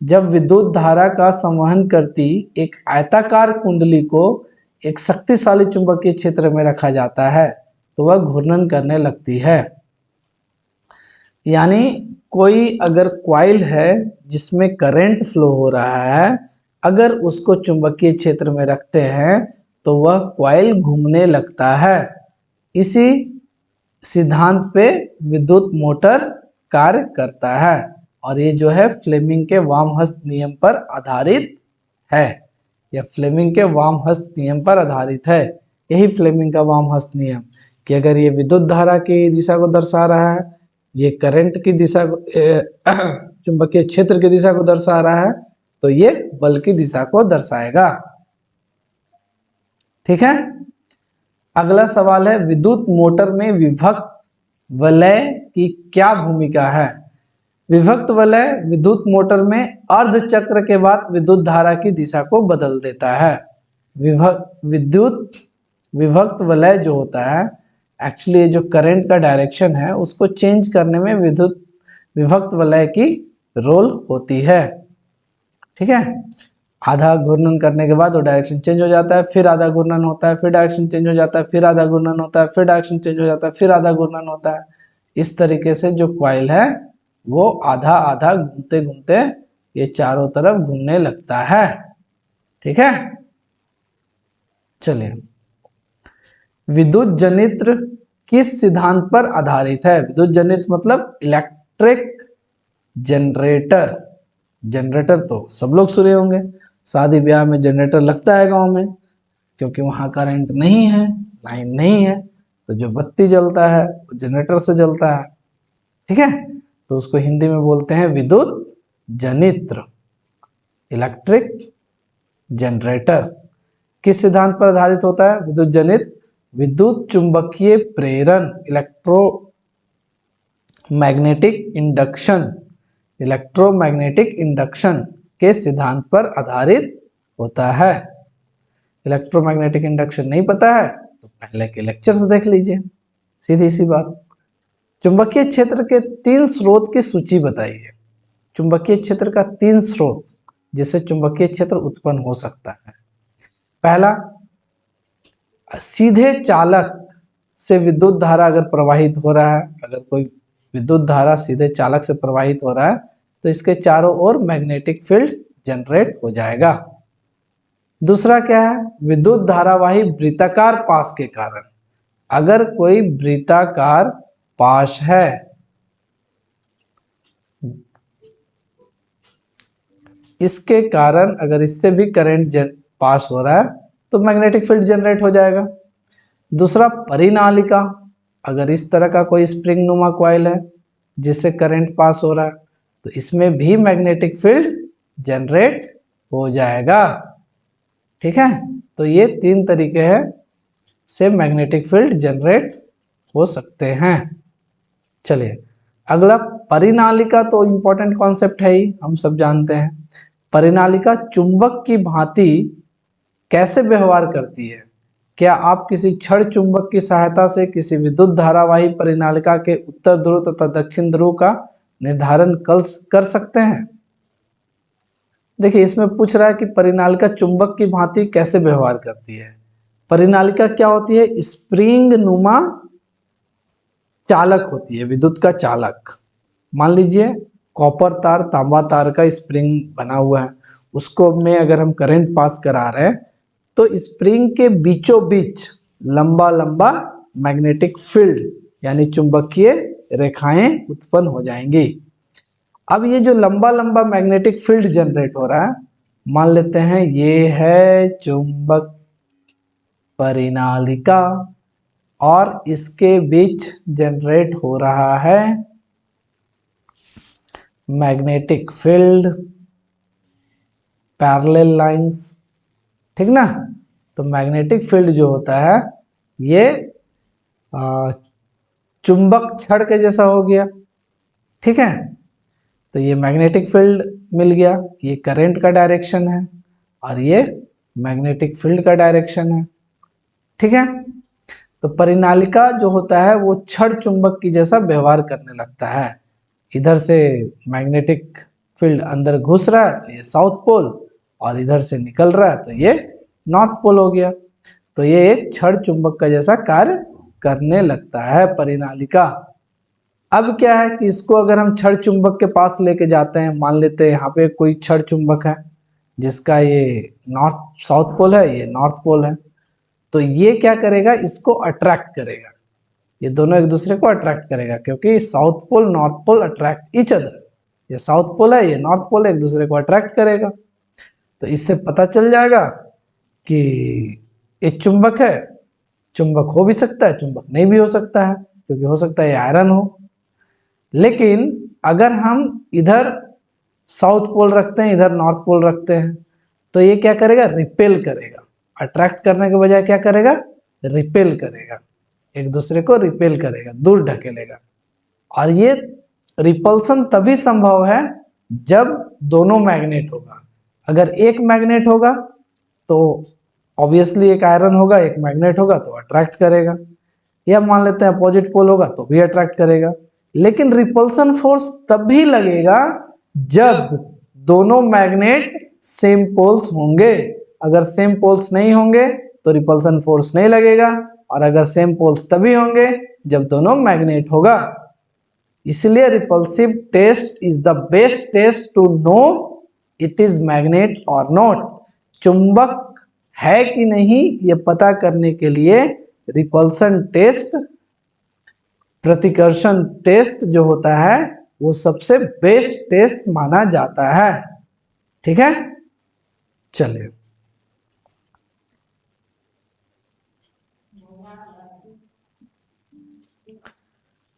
जब विद्युत धारा का संवहन करती एक आयताकार कुंडली को एक शक्तिशाली चुंबकीय क्षेत्र में रखा जाता है तो वह घूर्णन करने लगती है। यानी कोई अगर कॉइल है जिसमें करंट फ्लो हो रहा है, अगर उसको चुंबकीय क्षेत्र में रखते हैं तो वह कॉइल घूमने लगता है। इसी सिद्धांत पे विद्युत मोटर कार्य करता है, और ये जो है फ्लेमिंग के वामहस्त नियम पर आधारित है। यह फ्लेमिंग के वामहस्त नियम पर आधारित है। यही फ्लेमिंग का वामहस्त नियम कि अगर ये विद्युत धारा की दिशा को दर्शा रहा है, ये करंट की दिशा को चुंबकीय क्षेत्र की दिशा को दर्शा रहा है, तो ये बल की दिशा को दर्शाएगा। ठीक है। अगला सवाल है, विद्युत मोटर में विभक्त वलय की क्या भूमिका है? विभक्त वलय विद्युत मोटर में अर्ध चक्र के बाद विद्युत धारा की दिशा को बदल देता है। विभक्त वलय जो होता है, एक्चुअली जो करंट का डायरेक्शन है उसको चेंज करने में विभक्त वलय की रोल होती है। ठीक है। आधा घूर्णन करने के बाद वो डायरेक्शन चेंज हो जाता है, फिर आधा घूर्णन होता है, फिर डायरेक्शन चेंज हो जाता है, फिर आधा घूर्णन होता है, फिर डायरेक्शन चेंज हो जाता है, फिर आधा घूर्णन होता है। इस तरीके से जो कॉइल है वो आधा आधा घूमते घूमते ये चारों तरफ घूमने लगता है। ठीक है। चलिए, विद्युत जनित्र किस सिद्धांत पर आधारित है? विद्युत जनित्र मतलब इलेक्ट्रिक जनरेटर। जनरेटर तो सब लोग सुने होंगे, शादी ब्याह में जनरेटर लगता है गांव में, क्योंकि वहां करंट नहीं है, लाइन नहीं है, तो जो बत्ती जलता है वो जनरेटर से जलता है। ठीक है। तो उसको हिंदी में बोलते हैं विद्युत जनित्र, इलेक्ट्रिक जनरेटर। किस सिद्धांत पर आधारित होता है विद्युत जनित्र? विद्युत चुंबकीय प्रेरण, इलेक्ट्रोमैग्नेटिक इंडक्शन के सिद्धांत पर आधारित होता है। इलेक्ट्रोमैग्नेटिक इंडक्शन नहीं पता है तो पहले के लेक्चर से देख लीजिए, सीधी सी बात। चुंबकीय क्षेत्र के 3 स्रोत की सूची बताइए। चुंबकीय क्षेत्र का 3 स्रोत जिससे चुंबकीय क्षेत्र उत्पन्न हो सकता है। पहला, सीधे चालक से विद्युत धारा अगर प्रवाहित हो रहा है, अगर कोई विद्युत धारा सीधे चालक से प्रवाहित हो रहा है तो इसके चारों ओर मैग्नेटिक फील्ड जनरेट हो जाएगा। दूसरा क्या है, विद्युत धारावाही वृत्ताकार पाश के कारण। अगर कोई वृत्ताकार पाश है, इसके कारण अगर इससे भी करंट पास हो रहा है तो मैग्नेटिक फील्ड जनरेट हो जाएगा। दूसरा, परिनालिका। अगर इस तरह का कोई स्प्रिंग नुमा कॉइल है जिससे करंट पास हो रहा है तो इसमें भी मैग्नेटिक फील्ड जनरेट हो जाएगा। ठीक है। तो ये 3 तरीके हैं से मैग्नेटिक फील्ड जनरेट हो सकते हैं। चलिए, अगला, परिनालिका तो इंपॉर्टेंट कॉन्सेप्ट है ही, हम सब जानते हैं। परिनालिका चुंबक की भांति कैसे व्यवहार करती है? क्या आप किसी क्षण चुंबक की सहायता से किसी विद्युत धारावाही परिनालिका के उत्तर ध्रुव तथा दक्षिण ध्रुव का निर्धारण कर सकते हैं? देखिए, इसमें पूछ रहा है कि परिनालिका चुंबक की भांति कैसे व्यवहार करती है। परिनालिका क्या होती है? स्प्रिंग नुमा चालक होती है, विद्युत का चालक। मान लीजिए कॉपर तार, तांबा तार का स्प्रिंग बना हुआ है, उसको में अगर हम करंट पास करा रहे हैं तो स्प्रिंग के बीचों बीच लंबा लंबा मैग्नेटिक फील्ड यानी चुंबकीय रेखाएं उत्पन्न हो जाएंगी। अब ये जो लंबा लंबा मैग्नेटिक फील्ड जनरेट हो रहा है, मान लेते हैं ये है चुंबक परिनालिका और इसके बीच जनरेट हो रहा है मैग्नेटिक फील्ड, पैरेलल लाइंस, ठीक ना। तो मैग्नेटिक फील्ड जो होता है ये चुंबक छड़ के जैसा हो गया, ठीक है। तो ये मैग्नेटिक फील्ड मिल गया, ये करंट का डायरेक्शन है और ये मैग्नेटिक फील्ड का डायरेक्शन है, ठीक है। तो परिनालिका जो होता है वो छड़ चुंबक की जैसा व्यवहार करने लगता है। इधर से मैग्नेटिक फील्ड अंदर घुस रहा है तो ये साउथ पोल, और इधर से निकल रहा है तो ये नॉर्थ पोल हो गया। तो ये एक छड़ चुंबक का जैसा कार्य करने लगता है परिनालिका। अब क्या है कि इसको अगर हम छड़ चुंबक के पास लेके जाते हैं, मान लेते हैं यहाँ पे कोई छड़ चुंबक है जिसका ये नॉर्थ साउथ पोल है, ये नॉर्थ पोल है, तो ये क्या करेगा? इसको अट्रैक्ट करेगा। ये दोनों एक दूसरे को अट्रैक्ट करेगा क्योंकि south pole north pole attract each other. ये साउथ पोल है, ये नॉर्थ पोल है, एक दूसरे को अट्रैक्ट करेगा। तो इससे पता चल जाएगा कि ये चुंबक है। चुंबक हो भी सकता है, चुंबक नहीं भी हो सकता है, क्योंकि हो सकता है ये आयरन हो। लेकिन अगर हम इधर साउथ पोल रखते हैं, इधर नॉर्थ पोल रखते हैं, तो ये क्या करेगा? रिपेल करेगा। अट्रैक्ट करने के बजाय क्या करेगा? रिपेल करेगा, एक दूसरे को रिपेल करेगा, दूर ढकेलेगा। और ये रिपल्सन तभी संभव है जब दोनों मैग्नेट होगा। अगर एक मैग्नेट होगा तो ऑब्वियसली एक आयरन होगा, एक मैग्नेट होगा तो अट्रैक्ट करेगा, या मान लेते हैं अपोजिट पोल होगा तो भी अट्रैक्ट करेगा। लेकिन रिपल्सन फोर्स तभी लगेगा जब दोनों मैग्नेट सेम पोल्स होंगे। अगर सेम पोल्स नहीं होंगे तो रिपल्सन फोर्स नहीं लगेगा, और अगर सेम पोल्स तभी होंगे जब दोनों मैग्नेट होगा। इसलिए repulsive test is the best test to know it is magnet और नॉट। चुंबक है कि नहीं ये पता करने के लिए रिपल्सन टेस्ट, प्रतिकर्षण टेस्ट जो होता है वो सबसे बेस्ट टेस्ट माना जाता है, ठीक है। चलिए,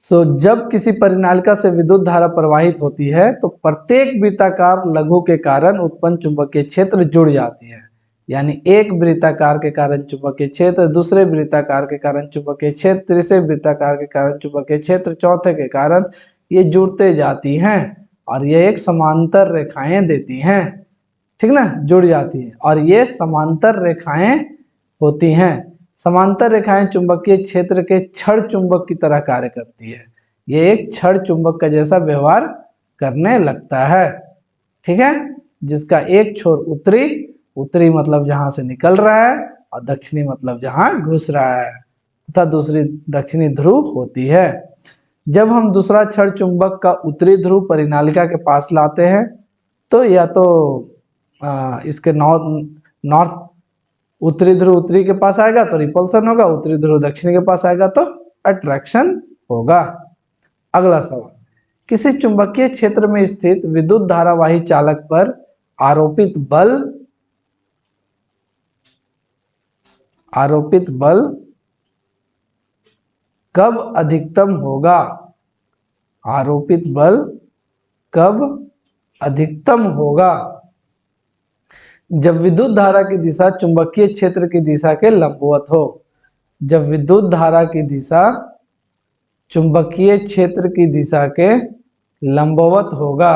जब किसी परिनालिका से विद्युत धारा प्रवाहित होती है तो प्रत्येक वृत्ताकार लघु के कारण उत्पन्न चुंबकीय क्षेत्र जुड़ जाती है। यानी एक वृत्ताकार के कारण चुंबकीय क्षेत्र, दूसरे वृत्ताकार के कारण चुंबकीय क्षेत्र, तीसरे वृत्ताकार के कारण चुंबकीय क्षेत्र, चौथे के कारण ये जुड़ते जाती हैं और ये एक समांतर रेखाएं देती हैं, ठीक ना, जुड़ जाती है। और ये समांतर रेखाएं होती हैं। समांतर रेखाएं चुंबकीय क्षेत्र के छड़ चुंबक की तरह कार्य करती है। ये एक छड़ चुंबक का जैसा व्यवहार करने लगता है, ठीक है, जिसका एक छोर उत्तरी, उत्तरी मतलब जहां से निकल रहा है, और दक्षिणी मतलब जहां घुस रहा है, तथा दूसरी दक्षिणी ध्रुव होती है। जब हम दूसरा छड़ चुंबक का उत्तरी ध्रुव परिनालिका के पास लाते हैं तो या तो इसके नॉर्थ उत्तरी ध्रुव उत्तरी के पास आएगा तो रिपल्सन होगा, उत्तरी ध्रुव दक्षिणी के पास आएगा तो अट्रैक्शन होगा। अगला सवाल, किसी चुंबकीय क्षेत्र में स्थित विद्युत धारावाही चालक पर आरोपित बल कब अधिकतम होगा? आरोपित बल कब अधिकतम होगा? जब विद्युत धारा की दिशा चुंबकीय क्षेत्र की दिशा के लंबवत हो। जब विद्युत धारा की दिशा चुंबकीय क्षेत्र की दिशा के लंबवत होगा।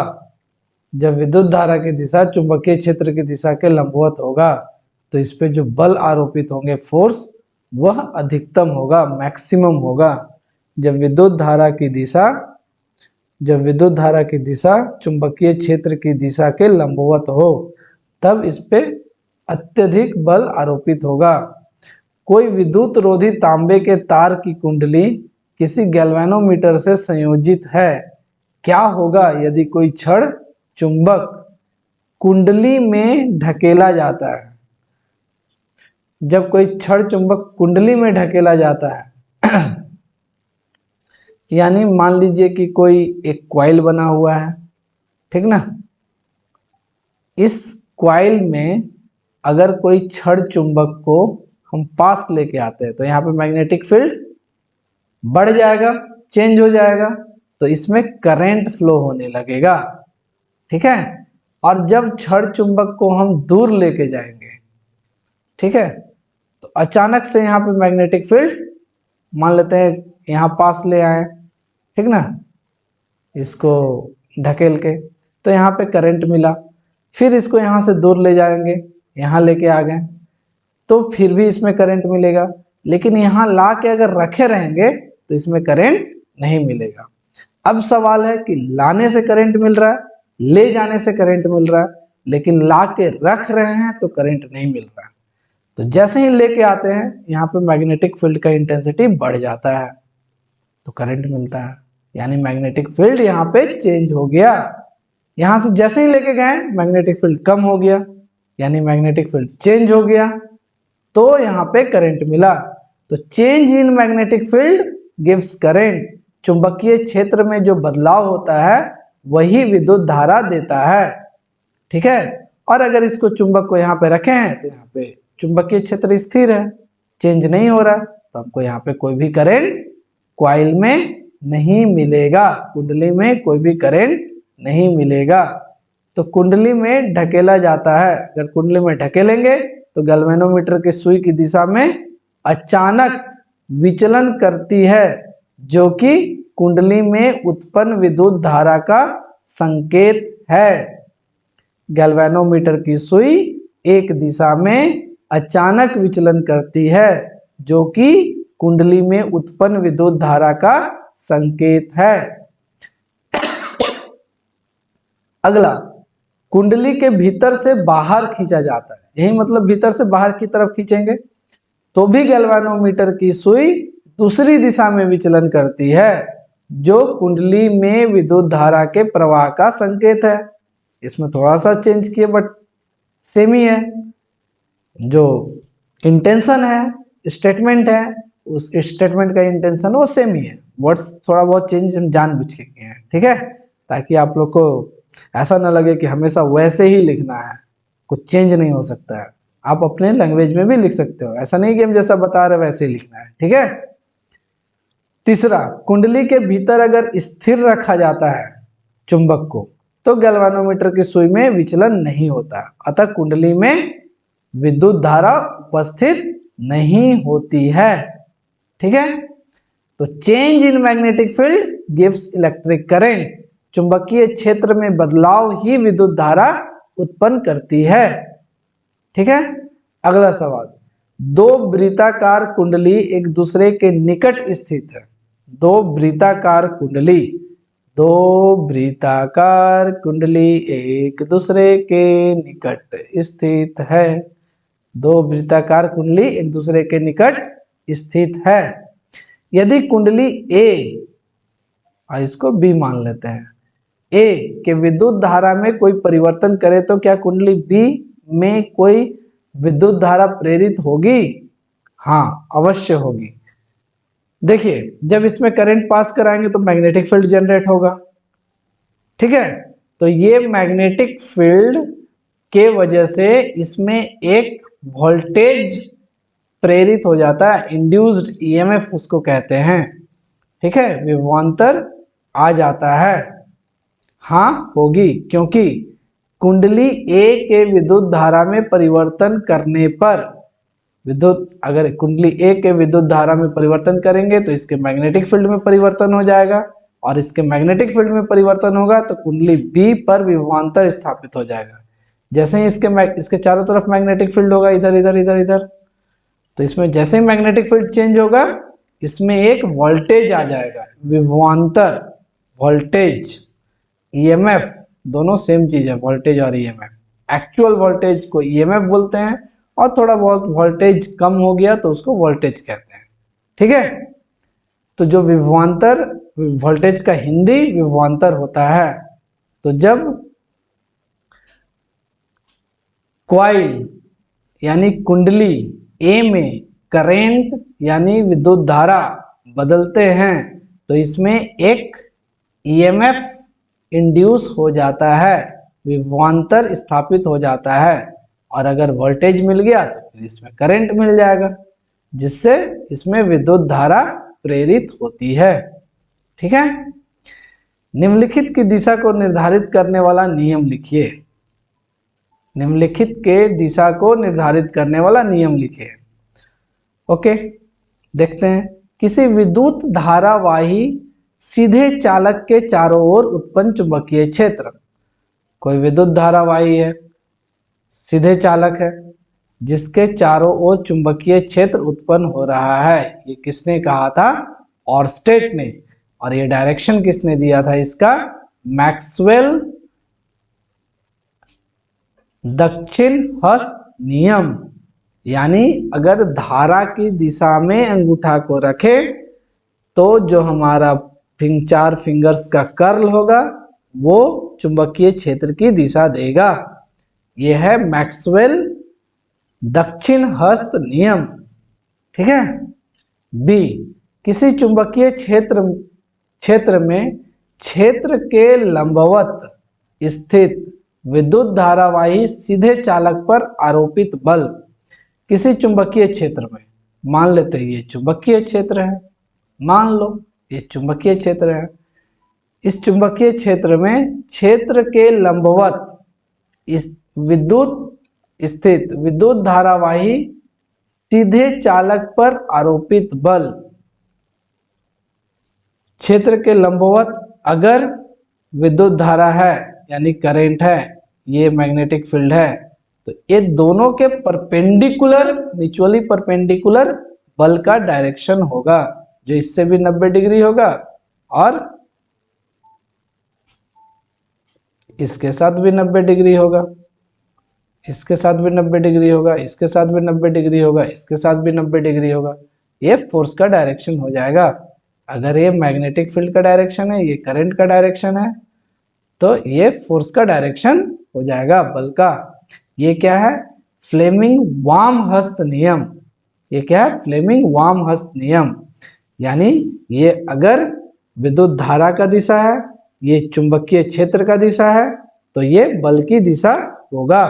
जब विद्युत धारा की दिशा चुंबकीय क्षेत्र की दिशा के लंबवत होगा तो इस पे जो बल आरोपित होंगे, फोर्स, वह अधिकतम होगा, मैक्सिमम होगा। जब विद्युत धारा की दिशा चुंबकीय क्षेत्र की दिशा के लंबवत हो, तब इस पे अत्यधिक बल आरोपित होगा। कोई विद्युत रोधी तांबे के तार की कुंडली किसी गैल्वेनोमीटर से संयोजित है। क्या होगा यदि कोई छड़ चुंबक कुंडली में ढकेला जाता है? जब कोई छड़ चुंबक कुंडली में ढकेला जाता है यानी मान लीजिए कि कोई एक कॉइल बना हुआ है, ठीक ना, इस कॉइल में अगर कोई छड़ चुंबक को हम पास लेके आते हैं तो यहाँ पे मैग्नेटिक फील्ड बढ़ जाएगा, चेंज हो जाएगा, तो इसमें करंट फ्लो होने लगेगा, ठीक है। और जब छड़ चुंबक को हम दूर लेके जाएंगे, ठीक है, तो अचानक से यहाँ पे मैग्नेटिक फील्ड, मान लेते हैं यहाँ पास ले आए, ठीक ना, इसको ढकेल के, तो यहाँ पे करंट मिला। फिर इसको यहाँ से दूर ले जाएंगे, यहाँ लेके आ गए, तो फिर भी इसमें करंट मिलेगा। लेकिन यहाँ ला के अगर रखे रहेंगे तो इसमें करंट नहीं मिलेगा। अब सवाल है कि लाने से करंट मिल रहा है, ले जाने से करंट मिल रहा है, लेकिन ला के रख रहे हैं तो करंट नहीं मिल रहा है। तो जैसे ही लेके आते हैं यहाँ पे मैग्नेटिक फील्ड का इंटेंसिटी बढ़ जाता है तो करंट मिलता है, यानी मैग्नेटिक फील्ड यहाँ पे चेंज हो गया। यहाँ से जैसे ही लेके गए मैग्नेटिक फील्ड कम हो गया, यानी मैग्नेटिक फील्ड चेंज हो गया, तो यहाँ पे करंट मिला। तो change in magnetic field gives current. चुंबकीय क्षेत्र में जो बदलाव होता है वही विद्युत धारा देता है, ठीक है। और अगर इसको चुंबक को यहाँ पे रखे हैं तो यहाँ पे चुंबकीय क्षेत्र स्थिर है, चेंज नहीं हो रहा, तो हमको यहाँ पे कोई भी करंट कॉइल में नहीं मिलेगा, कुंडली में कोई भी करंट नहीं मिलेगा। तो कुंडली में ढकेला जाता है, अगर कुंडली में ढकेलेंगे तो गैल्वेनोमीटर की सुई की दिशा में अचानक विचलन करती है, जो कि कुंडली में उत्पन्न विद्युत धारा का संकेत है। गैल्वेनोमीटर की सुई एक दिशा में अचानक विचलन करती है, जो कि कुंडली में उत्पन्न विद्युत धारा का संकेत है। अगला, कुंडली के भीतर से बाहर खींचा जाता है, यही मतलब भीतर से बाहर की तरफ खींचेंगे तो भी गैल्वेनोमीटर की सुई दूसरी दिशा में विचलन करती है, जो कुंडली में विद्युत धारा के प्रवाह का संकेत है। इसमें थोड़ा सा चेंज किए बट सेम ही है, जो इंटेंशन है, स्टेटमेंट है, उस स्टेटमेंट का इंटेंशन वो सेम ही है, वर्ड्स थोड़ा बहुत चेंज हम जानबूझ के किए हैं, ठीक है, ताकि आप लोग को ऐसा ना लगे कि हमेशा वैसे ही लिखना है, कुछ चेंज नहीं हो सकता है। आप अपने लैंग्वेज में भी लिख सकते हो, ऐसा नहीं कि हम जैसा बता रहे वैसे ही लिखना है, ठीक है। तीसरा, कुंडली के भीतर अगर स्थिर रखा जाता है चुंबक को तो गैल्वेनोमीटर की सुई में विचलन नहीं होता, अतः कुंडली में विद्युत धारा उपस्थित नहीं होती है, ठीक है। तो change in magnetic field gives electric current. चुंबकीय क्षेत्र में बदलाव ही विद्युत धारा उत्पन्न करती है, ठीक है। अगला सवाल, दो वृत्ताकार कुंडली एक दूसरे के निकट स्थित है। दो वृत्ताकार कुंडली एक दूसरे के निकट स्थित है। दो वृत्ताकार कुंडली एक दूसरे के निकट स्थित है। यदि कुंडली ए, इसको बी मान लेते हैं, ए के विद्युत धारा में कोई परिवर्तन करे तो क्या कुंडली बी में कोई विद्युत धारा प्रेरित होगी? हाँ, अवश्य होगी। देखिए, जब इसमें करंट पास कराएंगे तो मैग्नेटिक फील्ड जनरेट होगा, ठीक है। तो ये मैग्नेटिक फील्ड के वजह से इसमें एक वोल्टेज प्रेरित हो जाता है, इंड्यूस्ड ईएमएफ उसको कहते हैं, ठीक है, विभवांतर आ जाता है। हाँ होगी, क्योंकि कुंडली ए के विद्युत धारा में परिवर्तन करने पर, अगर कुंडली ए के विद्युत धारा में परिवर्तन करेंगे तो इसके मैग्नेटिक फील्ड में परिवर्तन हो जाएगा, और इसके मैग्नेटिक फील्ड में परिवर्तन होगा तो कुंडली बी पर विभवांतर स्थापित हो जाएगा। जैसे ही इसके चारों तरफ मैग्नेटिक फील्ड होगा, इधर इधर इधर इधर, तो इसमें जैसे ही मैग्नेटिक फील्ड चेंज होगा, इसमें एक वोल्टेज आ जाएगा, विभवांतर वोल्टेज, ईएमएफ, दोनों सेम चीज है, वोल्टेज और ईएमएफ। एक्चुअल वोल्टेज को ईएमएफ बोलते हैं, और थोड़ा बहुत वोल्टेज कम हो गया तो उसको वोल्टेज कहते हैं। ठीक है, तो जो विभवांतर, वोल्टेज का हिंदी विभवांतर होता है। तो जब कॉइल यानी कुंडली ए में करेंट यानी विद्युत धारा बदलते हैं, तो इसमें एक ईएमएफ इंड्यूस हो जाता है, विभवांतर स्थापित हो जाता है, और अगर वोल्टेज मिल गया तो फिर इसमें करंट मिल जाएगा, जिससे इसमें विद्युत धारा प्रेरित होती है। ठीक है, निम्नलिखित की दिशा को निर्धारित करने वाला नियम लिखिए। निम्नलिखित के दिशा को निर्धारित करने वाला नियम लिखिए। ओके, देखते हैं। किसी विद्युत धारावाही सीधे चालक के चारों ओर उत्पन्न चुंबकीय क्षेत्र। कोई विद्युत धारावाही है, सीधे चालक है, जिसके चारों ओर चुंबकीय क्षेत्र उत्पन्न हो रहा है। ये किसने कहा था? ऑर्स्टेड ने। और ये डायरेक्शन किसने दिया था इसका? मैक्सवेल दक्षिण हस्त नियम। यानी अगर धारा की दिशा में अंगूठा को रखें तो जो हमारा चार फिंगर्स का कर्ल होगा वो चुंबकीय क्षेत्र की दिशा देगा। यह है मैक्सवेल दक्षिण हस्त नियम। ठीक है। बी, किसी चुंबकीय क्षेत्र में क्षेत्र के लंबवत स्थित विद्युत धारावाही सीधे चालक पर आरोपित बल। किसी चुंबकीय क्षेत्र में, मान लेते हैं ये चुंबकीय क्षेत्र है, मान लो ये चुंबकीय क्षेत्र है। इस चुंबकीय क्षेत्र में क्षेत्र के लंबवत इस स्थित विद्युत धारावाही सीधे चालक पर आरोपित बल। क्षेत्र के लंबवत अगर विद्युत धारा है यानी करंट है, ये मैग्नेटिक फील्ड है, तो ये दोनों के परपेंडिकुलर, म्यूचुअली परपेंडिकुलर बल का डायरेक्शन होगा, जो इससे भी 90 डिग्री होगा और इसके साथ भी 90 डिग्री होगा, इसके साथ भी 90 डिग्री होगा, इसके साथ भी 90 डिग्री होगा, इसके साथ भी 90 डिग्री होगा। ये फोर्स का डायरेक्शन हो जाएगा। अगर ये मैग्नेटिक फील्ड का डायरेक्शन है, ये करंट का डायरेक्शन है, तो ये फोर्स का डायरेक्शन हो जाएगा, बल का। ये क्या है? फ्लेमिंग वाम हस्त नियम। ये क्या है? फ्लेमिंग वाम हस्त नियम। यानी ये अगर विद्युत धारा का दिशा है, ये चुंबकीय क्षेत्र का दिशा है, तो ये बल की दिशा होगा।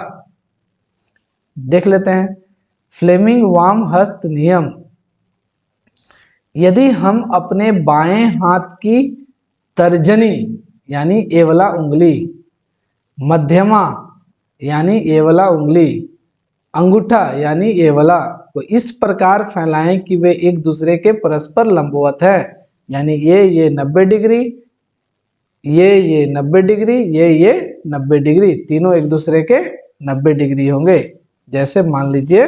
देख लेते हैं फ्लेमिंग वाम हस्त नियम। यदि हम अपने बाएं हाथ की तर्जनी यानी ए वाला उंगली, मध्यमा यानी ए वाला उंगली, अंगूठा यानी ए वाला को इस प्रकार फैलाएं कि वे एक दूसरे के परस्पर लंबवत है। यानी ये 90 डिग्री, ये 90 डिग्री, ये 90 डिग्री, तीनों एक दूसरे के 90 डिग्री होंगे। जैसे मान लीजिए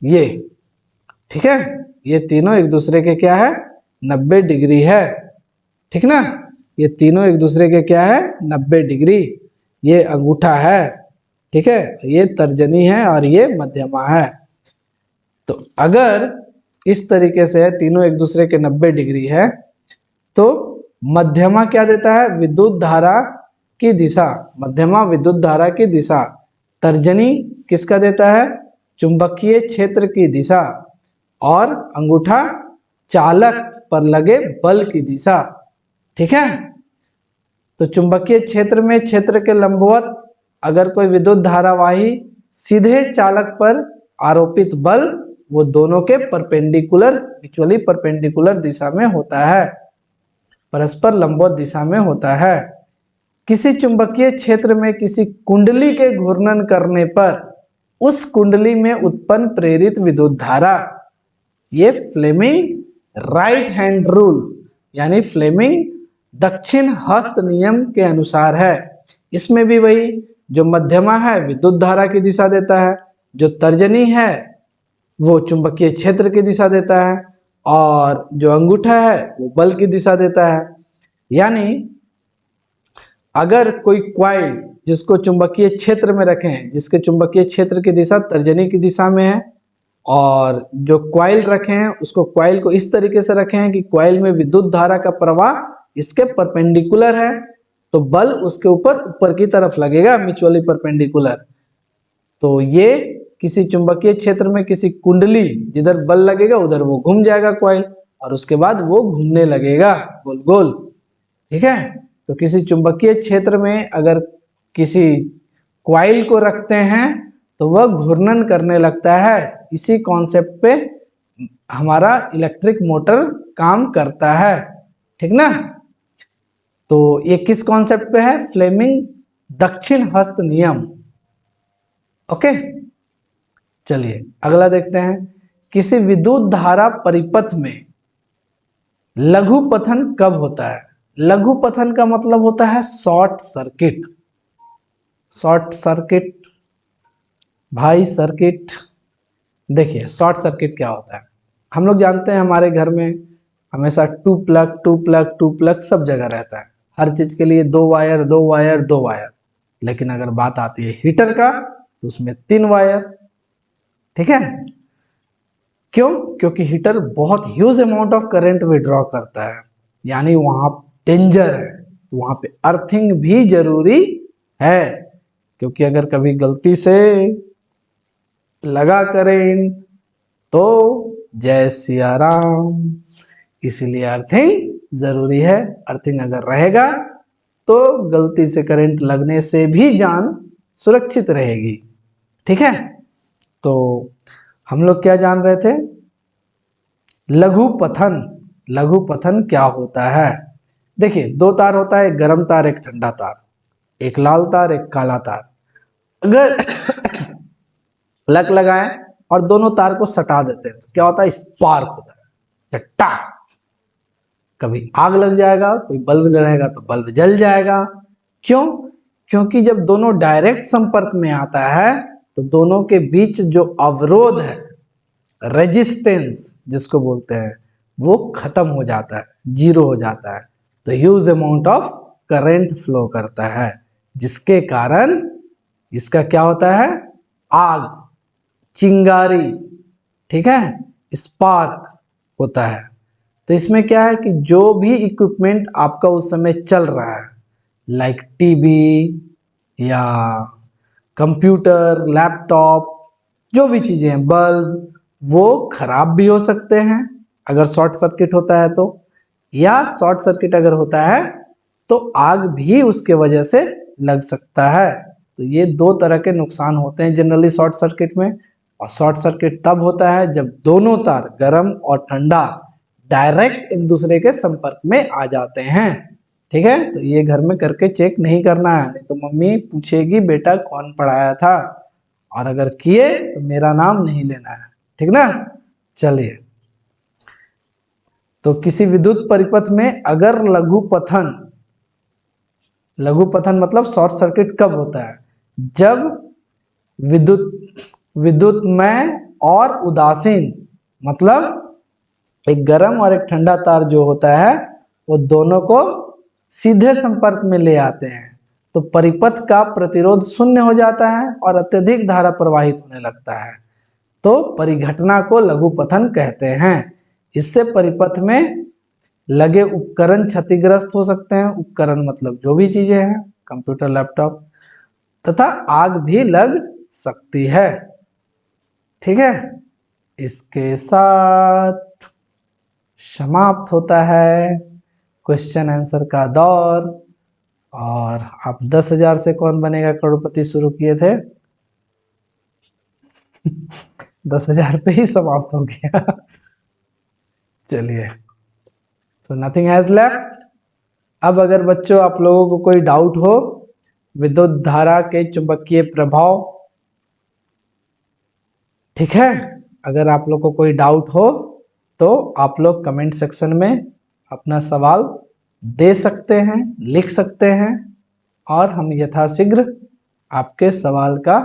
ये, ठीक है, ये तीनों एक दूसरे के क्या है? 90 डिग्री है। ठीक ना? ये तीनों एक दूसरे के क्या है? 90 डिग्री। ये अंगूठा है, ठीक है, ये तर्जनी है और ये मध्यमा है। तो अगर इस तरीके से तीनों एक दूसरे के 90 डिग्री है, तो मध्यमा क्या देता है? विद्युत धारा की दिशा। मध्यमा विद्युत धारा की दिशा। तर्जनी किसका देता है? चुंबकीय क्षेत्र की दिशा। और अंगूठा चालक पर लगे बल की दिशा। ठीक है। तो चुंबकीय क्षेत्र में क्षेत्र के लंबवत अगर कोई विद्युत धारावाही सीधे चालक पर आरोपित बल वो दोनों के परपेंडिकुलर, म्यूचुअली परपेंडिकुलर दिशा में होता है, परस्पर लंबवत दिशा में होता है। किसी चुंबकीय क्षेत्र में किसी कुंडली के घूर्णन करने पर उस कुंडली में उत्पन्न प्रेरित विद्युत धारा, ये फ्लेमिंग राइट हैंड रूल यानी फ्लेमिंग दक्षिण हस्त नियम के अनुसार है। इसमें भी वही जो मध्यमा है विद्युत धारा की दिशा देता है, जो तर्जनी है वो चुंबकीय क्षेत्र की दिशा देता है, और जो अंगूठा है वो बल की दिशा देता है। यानी अगर कोई क्वाइल जिसको चुंबकीय क्षेत्र में रखें, जिसके चुंबकीय क्षेत्र की दिशा तर्जनी की दिशा में है, और जो क्वाइल रखे हैं उसको क्वाइल को इस तरीके से रखे हैं कि क्वाइल में विद्युत धारा का प्रवाह इसके परपेंडिकुलर है, तो बल उसके ऊपर की तरफ लगेगा, म्यूचुअली परपेंडिकुलर। तो ये किसी चुंबकीय क्षेत्र में किसी कुंडली जिधर बल लगेगा उधर वो घूम जाएगा क्वाइल, और उसके बाद वो घूमने लगेगा गोल गोल। ठीक है, तो किसी चुंबकीय क्षेत्र में अगर किसी क्वाइल को रखते हैं तो वह घूर्णन करने लगता है। इसी कॉन्सेप्ट पे हमारा इलेक्ट्रिक मोटर काम करता है। ठीक ना, तो ये किस कॉन्सेप्ट पे है? फ्लेमिंग दक्षिण हस्त नियम। ओके, चलिए अगला देखते हैं। किसी विद्युत धारा परिपथ में लघु पथन कब होता है? लघु पथन का मतलब होता है शॉर्ट सर्किट। शॉर्ट सर्किट भाई, सर्किट देखिए, शॉर्ट सर्किट क्या होता है? हम लोग जानते हैं हमारे घर में हमेशा टू प्लग सब जगह रहता है, हर चीज के लिए दो वायर। लेकिन अगर बात आती है हीटर का तो उसमें 3 वायर। ठीक है, क्यों? क्योंकि हीटर बहुत huge amount of current withdraw करता है, यानी वहां डेंजर है, तो वहां पे अर्थिंग भी जरूरी है। क्योंकि अगर कभी गलती से लगा करंट तो जय सिया राम, इसीलिए अर्थिंग जरूरी है। अर्थिंग अगर रहेगा तो गलती से करंट लगने से भी जान सुरक्षित रहेगी। ठीक है, तो हम लोग क्या जान रहे थे? लघु पथन। लघु पथन क्या होता है? देखिए, 2 तार होता है, एक गर्म तार एक ठंडा तार, एक लाल तार एक काला तार। अगर प्लग लगाएं और दोनों तार को सटा देते हैं तो क्या होता है? स्पार्क होता है, चट्टा। कभी आग लग जाएगा, कोई बल्ब रहेगा तो बल्ब जल जाएगा। क्यों? क्योंकि जब दोनों डायरेक्ट संपर्क में आता है तो दोनों के बीच जो अवरोध है, रेजिस्टेंस जिसको बोलते हैं, वो खत्म हो जाता है, जीरो हो जाता है। तो huge amount of current flow करता है, जिसके कारण इसका क्या होता है? आग, चिंगारी, ठीक है, स्पार्क होता है। तो इसमें क्या है कि जो भी इक्विपमेंट आपका उस समय चल रहा है, लाइक टीवी या कंप्यूटर, लैपटॉप, जो भी चीजें हैं, बल्ब, वो खराब भी हो सकते हैं अगर शॉर्ट सर्किट होता है तो, या शॉर्ट सर्किट अगर होता है तो आग भी उसके वजह से लग सकता है। तो ये 2 तरह के नुकसान होते हैं जनरली शॉर्ट सर्किट में। और शॉर्ट सर्किट तब होता है जब दोनों तार, गर्म और ठंडा, डायरेक्ट एक दूसरे के संपर्क में आ जाते हैं। ठीक है, तो ये घर में करके चेक नहीं करना है, नहीं तो मम्मी पूछेगी बेटा कौन पढ़ाया था, और अगर किए तो मेरा नाम नहीं लेना है। ठीक ना, चलिए। तो किसी विद्युत परिपथ में अगर लघु पथन मतलब शॉर्ट सर्किट कब होता है? जब विद्युतमय और उदासीन, मतलब एक गर्म और एक ठंडा तार जो होता है वो दोनों को सीधे संपर्क में ले आते हैं, तो परिपथ का प्रतिरोध शून्य हो जाता है और अत्यधिक धारा प्रवाहित होने लगता है। तो परिघटना को लघु पथन कहते हैं। इससे परिपथ में लगे उपकरण क्षतिग्रस्त हो सकते हैं। उपकरण मतलब जो भी चीजें हैं, कंप्यूटर, लैपटॉप, तथा आग भी लग सकती है। ठीक है, इसके साथ समाप्त होता है क्वेश्चन आंसर का दौर। और आप 10,000 से कौन बनेगा करोड़पति शुरू किए थे 10,000 पे ही समाप्त हो गया। चलिए, सो नथिंग हैज लेफ्ट। अब अगर बच्चों आप लोगों को कोई डाउट हो विद्युत धारा के चुंबकीय प्रभाव, ठीक है, अगर आप लोग को कोई डाउट हो तो आप लोग कमेंट सेक्शन में अपना सवाल दे सकते हैं, लिख सकते हैं, और हम यथाशीघ्र आपके सवाल का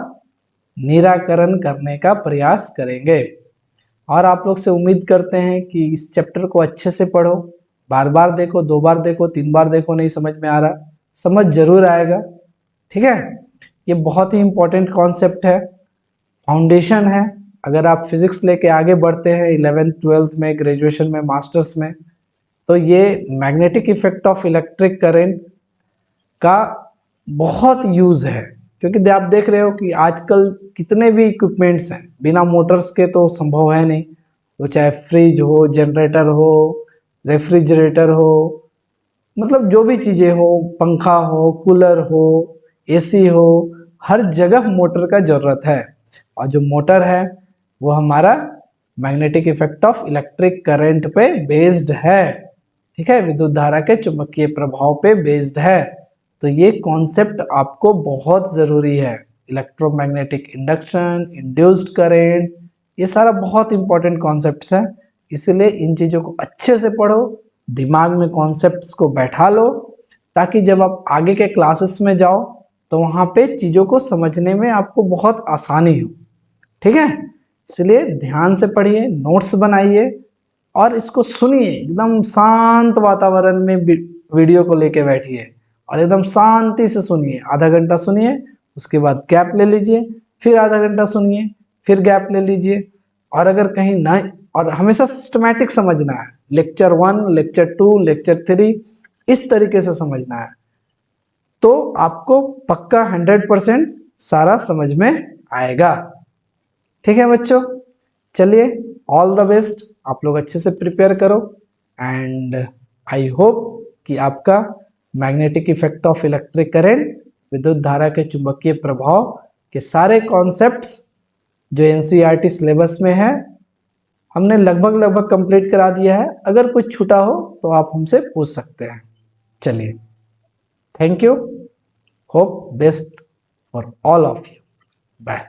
निराकरण करने का प्रयास करेंगे। और आप लोग से उम्मीद करते हैं कि इस चैप्टर को अच्छे से पढ़ो, बार बार देखो, 2 बार देखो, 3 बार देखो, नहीं समझ में आ रहा, समझ जरूर आएगा। ठीक है, ये बहुत ही इंपॉर्टेंट कॉन्सेप्ट है, फाउंडेशन है। अगर आप फिजिक्स लेके आगे बढ़ते हैं 11th 12th में, ग्रेजुएशन में, मास्टर्स में, तो ये magnetic effect of electric current का बहुत यूज है। क्योंकि आप देख रहे हो कि आजकल कितने भी इक्विपमेंट्स हैं, बिना मोटर्स के तो संभव है नहीं। तो चाहे फ्रिज हो, जनरेटर हो, रेफ्रिजरेटर हो, मतलब जो भी चीजें हो, पंखा हो, कूलर हो, एसी हो, हर जगह मोटर का जरूरत है। और जो मोटर है वो हमारा magnetic effect of electric current पे बेस्ड है। ठीक है, विद्युत धारा के चुंबकीय प्रभाव पे बेस्ड है। तो ये कॉन्सेप्ट आपको बहुत जरूरी है। इलेक्ट्रोमैग्नेटिक इंडक्शन, इंड्यूस्ड करंट, ये सारा बहुत इंपॉर्टेंट कॉन्सेप्ट्स है। इसलिए इन चीजों को अच्छे से पढ़ो, दिमाग में कॉन्सेप्ट्स को बैठा लो, ताकि जब आप आगे के क्लासेस में जाओ तो वहां पे चीजों को समझने में आपको बहुत आसानी हो। ठीक है, इसलिए ध्यान से पढ़िए, नोट्स बनाइए और इसको सुनिए। एकदम शांत वातावरण में वीडियो को लेके बैठिए और एकदम शांति से सुनिए। आधा घंटा सुनिए, उसके बाद गैप ले लीजिए, फिर आधा घंटा सुनिए, फिर गैप ले लीजिए। और अगर कहीं ना, और हमेशा सिस्टमैटिक समझना है, लेक्चर 1, लेक्चर 2, लेक्चर 3, इस तरीके से समझना है, तो आपको पक्का 100% सारा समझ में आएगा। ठीक है बच्चों, चलिए, ऑल द बेस्ट, आप लोग अच्छे से प्रिपेयर करो। एंड आई होप कि आपका magnetic effect of electric current, विद्युत धारा के चुंबकीय प्रभाव के सारे कॉन्सेप्ट्स जो एनसीईआरटी सिलेबस में है, हमने लगभग कंप्लीट करा दिया है। अगर कुछ छूटा हो तो आप हमसे पूछ सकते हैं। चलिए, thank you, hope best for all of you, bye.